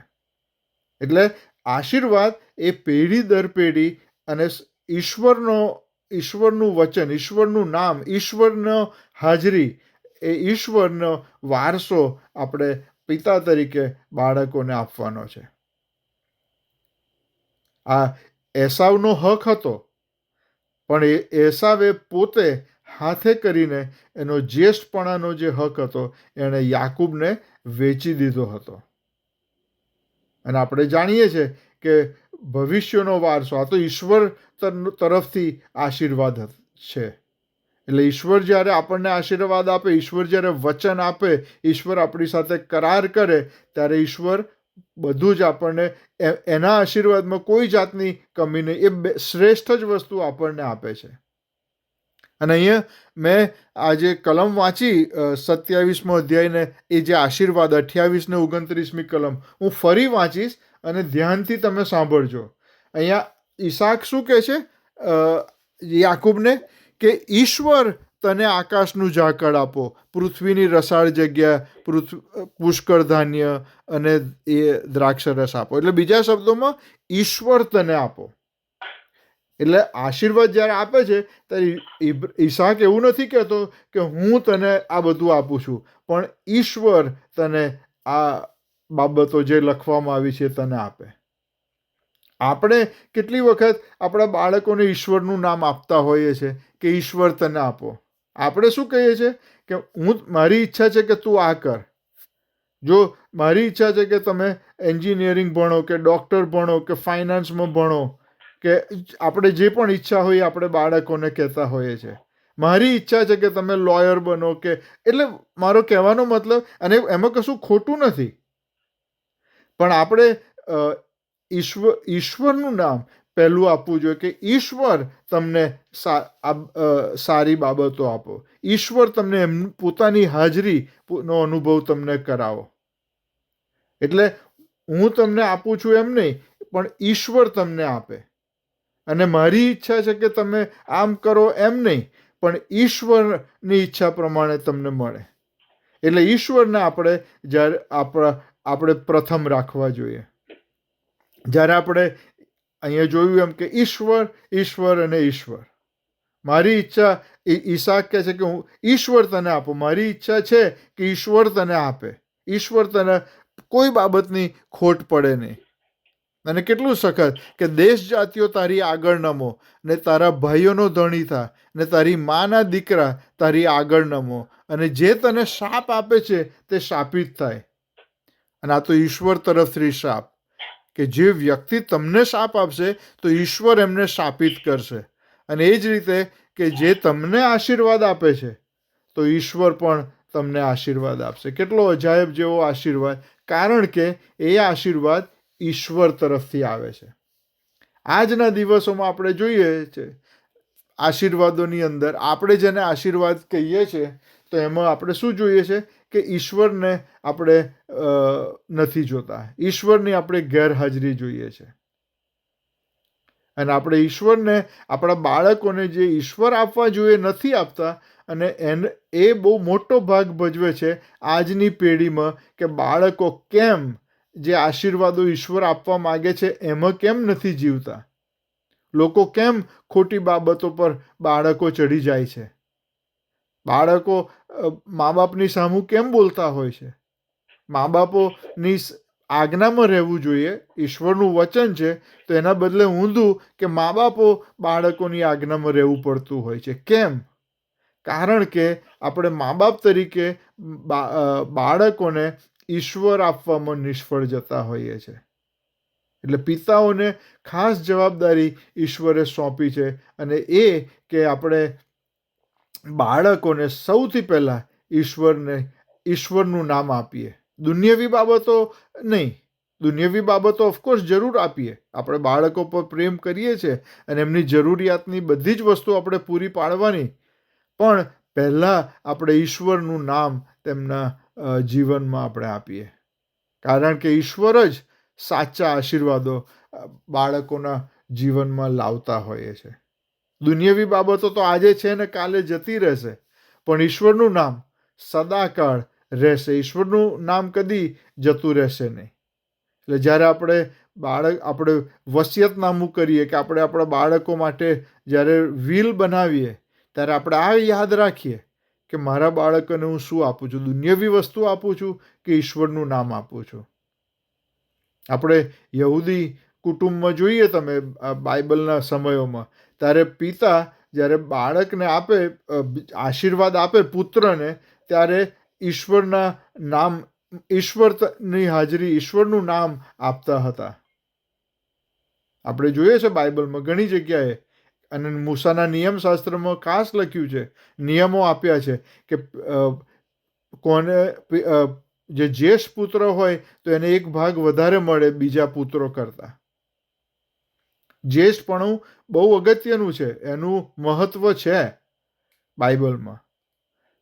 એટલે આશીર્વાદ એ પેઢી દર પેઢી અને ઈશ્વરનું વચન, ઈશ્વરનું નામ, ઈશ્વરનો હાજરી, એ ઈશ્વરનો વારસો આપણે પિતા તરીકે બાળકોને આપવાનો છે. આ એસાવનો હક હતો, પણ એસાવે પોતે હાથે કરીને એનો જ્યેષ્ઠપણાનો જે હક હતો એણે યાકૂબને વેચી દીધો હતો. અને આપણે જાણીએ છીએ કે ભવિષ્યનો વારસો આ તો ઈશ્વર તરફથી આશીર્વાદ છે. એટલે ઈશ્વર જ્યારે આપણને આશીર્વાદ આપે, ઈશ્વર જ્યારે વચન આપે, ઈશ્વર આપણી સાથે કરાર કરે, ત્યારે ઈશ્વર બધું જ આપણને એના આશીર્વાદમાં કોઈ જાતની કમી નહીં, એ શ્રેષ્ઠ જ વસ્તુ આપણને આપે છે. અને અહીંયા મેં આજે કલમ વાંચી 27મો અધ્યાયને, એ જે આશીર્વાદ 28 ને 29મી કલમ હું ફરી વાંચીશ અને ધ્યાનથી તમે સાંભળજો. અહીંયા ઈસાક શું કહે છે યાકૂબને કે ઈશ્વર તને આકાશનું ઝાકળ આપો, પૃથ્વીની રસાળ જગ્યા, પુષ્કળ ધાન્ય અને એ દ્રાક્ષરસ આપો. એટલે બીજા શબ્દોમાં ઈશ્વર તને આપો. એટલે આશીર્વાદ જ્યારે આપે છે ત્યારે ઈસાક એવું નથી કહેતો કે હું તને આ બધું આપું છું, પણ ઈશ્વર તને આ બાબતો જે લખવામાં આવી છે તને આપે. આપણે કેટલી વખત આપણા બાળકોને ઈશ્વરનું નામ આપતા હોઈએ છીએ કે ઈશ્વર તને આપો. આપણે શું કહીએ છીએ કે મારી ઈચ્છા છે કે તું આ કર. જો મારી ઈચ્છા છે કે તમે એન્જિનિયરિંગ ભણો કે ડૉક્ટર ભણો કે ફાઇનાન્સમાં ભણો, કે આપણે જે પણ ઈચ્છા હોય આપણે બાળકોને કહેતા હોઈએ છીએ. મારી ઈચ્છા છે કે તમે લોયર બનો, કે એટલે મારો કહેવાનો મતલબ, અને એમાં કશું ખોટું નથી, પણ આપણે ઈશ્વરનું નામ પહેલું આપવું જોઈએ કે ઈશ્વર તમને સારી બાબતો આપો, ઈશ્વર તમને પોતાની હાજરીનો અનુભવ તમને કરાવો. એટલે હું તમને આપું છું એમ નહીં, પણ ઈશ્વર તમને આપે. અને મારી ઈચ્છા છે કે તમે આમ કરો એમ નહીં, પણ ઈશ્વરની ઈચ્છા પ્રમાણે તમને મળે. એટલે ઈશ્વરને આપણે પ્રથમ રાખવા જોઈએ. જ્યારે આપણે અહીંયા જોયું એમ કે ઈશ્વર, ઈશ્વર અને ઈશ્વર. મારી ઈચ્છા, ઈસાક કહે છે કે હું ઈશ્વર તને આપો, મારી ઈચ્છા છે કે ઈશ્વર તને આપે, ઈશ્વર તને કોઈ બાબતની ખોટ પડે નહીં. અને કેટલું સખત કે દેશ જાતિઓ તારી આગળ નમો, ને તારા ભાઈઓનો ધણી થા, ને તારી માના દીકરા તારી આગળ નમો, અને જે તને શાપ આપે છે તે શાપિત થાય. અને આ તો ઈશ્વર તરફથી શાપ, કે જે વ્યક્તિ તમને શાપ આપશે તો ઈશ્વર એમને શાપિત કરશે. અને એ જ રીતે કે જે તમને આશીર્વાદ આપે છે તો ઈશ્વર પણ તમને આશીર્વાદ આપશે. કેટલો અજાયબ જેવો આશીર્વાદ, કારણ કે એ આશીર્વાદ ઈશ્વર તરફથી આવે છે. આજના દિવસોમાં આપણે જોઈએ છે આશીર્વાદોની અંદર આપણે જેને આશીર્વાદ કહીએ છીએ તો એમાં આપણે શું જોઈએ છે કે ઈશ્વરને આપણે નથી જોતા, ઈશ્વરની આપણે ગેરહાજરી જોઈએ છે. અને આપણે ઈશ્વરને, આપણા બાળકોને જે ઈશ્વર આપવા જોઈએ નથી આપતા. અને એ બહુ મોટો ભાગ ભજવે છે આજની પેઢીમાં કે બાળકો કેમ જે આશીર્વાદો ઈશ્વર આપવા માગે છે એમાં કેમ નથી જીવતા. લોકો કેમ ખોટી બાબતો પર બાળકો ચડી જાય છે. બાળકો મા બાપની સામું કેમ બોલતા હોય છે. મા બાપોની આજ્ઞામાં રહેવું જોઈએ, ઈશ્વરનું વચન છે, તો એના બદલે ઊંધું કે મા બાપો બાળકોની આજ્ઞામાં રહેવું પડતું હોય છે. કેમ? કારણ કે આપણે મા બાપ તરીકે બાળકોને ઈશ્વર આપવામાં નિષ્ફળ જતા હોઈએ છીએ. એટલે પિતાઓને ખાસ જવાબદારી ઈશ્વરે સોંપી છે, અને એ કે આપણે બાળકોને સૌથી પહેલાં ઈશ્વરનું નામ આપીએ. દુનિયાવી બાબતો નહીં, દુનિયાવી બાબતો ઓફકોર્સ જરૂર આપીએ. આપણે બાળકો પર પ્રેમ કરીએ છીએ અને એમની જરૂરિયાતની બધી જ વસ્તુ આપણે પૂરી પાડવાની, પણ પહેલાં આપણે ઈશ્વરનું નામ તેમના જીવનમાં આપણે આપીએ. કારણ કે ઈશ્વર જ સાચા આશીર્વાદો બાળકોના જીવનમાં લાવતા હોઈએ છે. દુનિયાવી બાબતો તો આજે છે ને કાલે જતી રહેશે, પણ ઈશ્વરનું નામ સદાકાળ રહેશે. ઈશ્વરનું નામ કદી જતું રહેશે નહીં. એટલે જ્યારે આપણે વસિયતનામું કરીએ કે આપણે આપણા બાળકો માટે જ્યારે વિલ બનાવીએ, ત્યારે આપણે આ યાદ રાખીએ કે મારા બાળકોને હું શું આપું છું, દુનિયાવી વસ્તુ આપું છું કે ઈશ્વરનું નામ આપું છું. આપણે યહૂદી કુટુંબમાં જોઈએ તમે બાઇબલના સમયોમાં, ત્યારે પિતા જ્યારે બાળકને આપે, આશીર્વાદ આપે પુત્રને, ત્યારે ઈશ્વરના નામ, ઈશ્વરની હાજરી, ઈશ્વરનું નામ આપતા હતા. આપણે જોઈએ છે બાઇબલમાં ઘણી જગ્યાએ, અને મૂસાના નિયમશાસ્ત્રમાં ખાસ લખ્યું છે, નિયમો આપ્યા છે કે કોને જે જ્યેષ્ઠ પુત્ર હોય તો એને એક ભાગ વધારે મળે બીજા પુત્રો કરતાં. જ્યેષ્ઠપણું બહુ અગત્યનું છે, એનું મહત્વ છે બાઇબલમાં.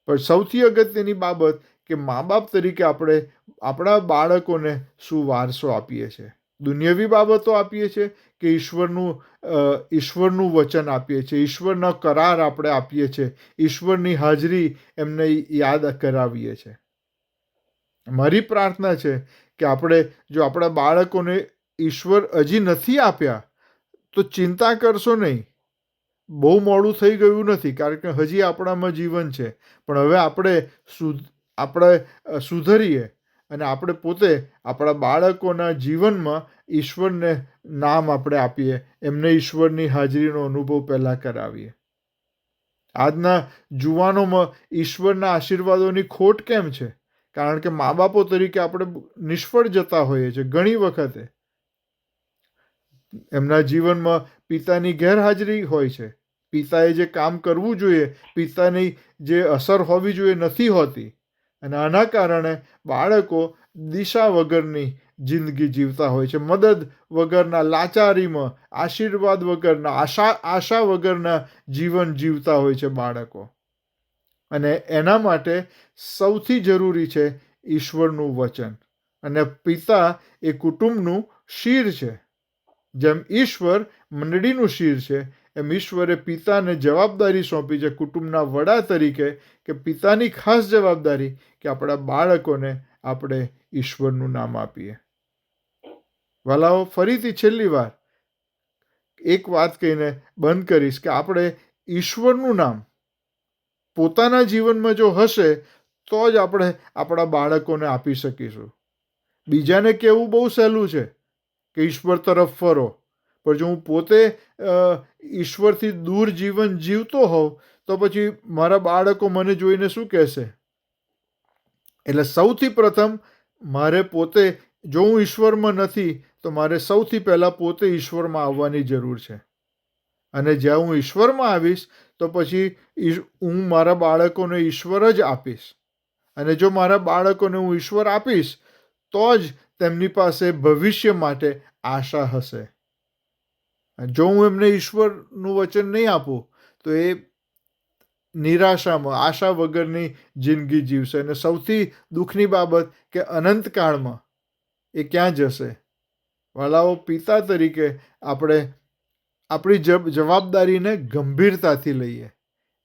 પણ સૌથી અગત્યની બાબત કે મા બાપ તરીકે આપણે આપણા બાળકોને શું વારસો આપીએ છીએ. દુનિયાવી બાબતો આપીએ છીએ કે ઈશ્વરનું વચન આપીએ છીએ, ઈશ્વરના કરાર આપણે આપીએ છીએ, ઈશ્વરની હાજરી એમને યાદ કરાવીએ છીએ. મારી પ્રાર્થના છે કે આપણે જો આપણા બાળકોને ઈશ્વર હજી નથી આપ્યા તો ચિંતા કરશો નહીં. બહુ મોડું થઈ ગયું નથી, કારણ કે હજી આપણામાં જીવન છે. પણ હવે આપણે સુધરીએ અને આપણે પોતે આપણા બાળકોના જીવનમાં ઈશ્વરને નામ આપણે આપીએ, એમને ઈશ્વરની હાજરીનો અનુભવ પહેલાં કરાવીએ. આજના જુવાનોમાં ઈશ્વરના આશીર્વાદોની ખોટ કેમ છે? કારણ કે મા બાપો તરીકે આપણે નિષ્ફળ જતા હોઈએ છીએ ઘણી વખતે. એમના જીવનમાં પિતાની ગેરહાજરી હોય છે, પિતાએ જે કામ કરવું જોઈએ, પિતાની જે અસર હોવી જોઈએ નથી હોતી, અને આના કારણે બાળકો દિશા વગરની જિંદગી જીવતા હોય છે, મદદ વગરના, લાચારીમાં, આશીર્વાદ વગરના, આશા વગરના જીવન જીવતા હોય છે બાળકો. અને એના માટે સૌથી જરૂરી છે ઈશ્વરનું વચન. અને પિતા એ કુટુંબનું શિર છે. જેમ ઈશ્વર મંડળીનું શિર છે, એમ ઈશ્વરે પિતાને જવાબદારી સોંપી છે કુટુંબના વડા તરીકે, કે પિતાની ખાસ જવાબદારી કે આપણા બાળકોને આપણે ઈશ્વરનું નામ આપીએ. વાલાઓ, ફરીથી છેલ્લી વાર એક વાત કહીને બંધ કરીશ કે આપણે ઈશ્વરનું નામ પોતાના જીવનમાં જો હશે તો જ આપણે આપણા બાળકોને આપી શકીશું. બીજાને કહેવું બહુ સહેલું છે કે ઈશ્વર તરફ ફરો, પણ જો હું પોતે ઈશ્વરથી દૂર જીવન જીવતો હોઉં તો પછી મારા બાળકો મને જોઈને શું કહેશે? એટલે સૌથી પ્રથમ મારે પોતે, જો હું ઈશ્વરમાં નથી તો મારે સૌથી પહેલાં પોતે ઈશ્વરમાં આવવાની જરૂર છે. અને જ્યાં હું ઈશ્વરમાં આવીશ તો પછી હું મારા બાળકોને ઈશ્વર જ આપીશ. અને જો મારા બાળકોને હું ઈશ્વર આપીશ તો જ તેમની પાસે ભવિષ્ય માટે આશા હશે. જો હું એમને ઈશ્વરનું વચન નહીં આપું તો એ નિરાશામાં, આશા વગરની જિંદગી જીવશે. અને સૌથી દુઃખની બાબત કે અનંતકાળમાં એ ક્યાં જશે? વાલાઓ, પિતા તરીકે આપણે આપણી જવાબદારીને ગંભીરતાથી લઈએ.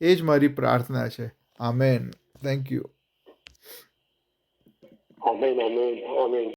એ જ મારી પ્રાર્થના છે. Amen. Thank you. Amen, amen, amen.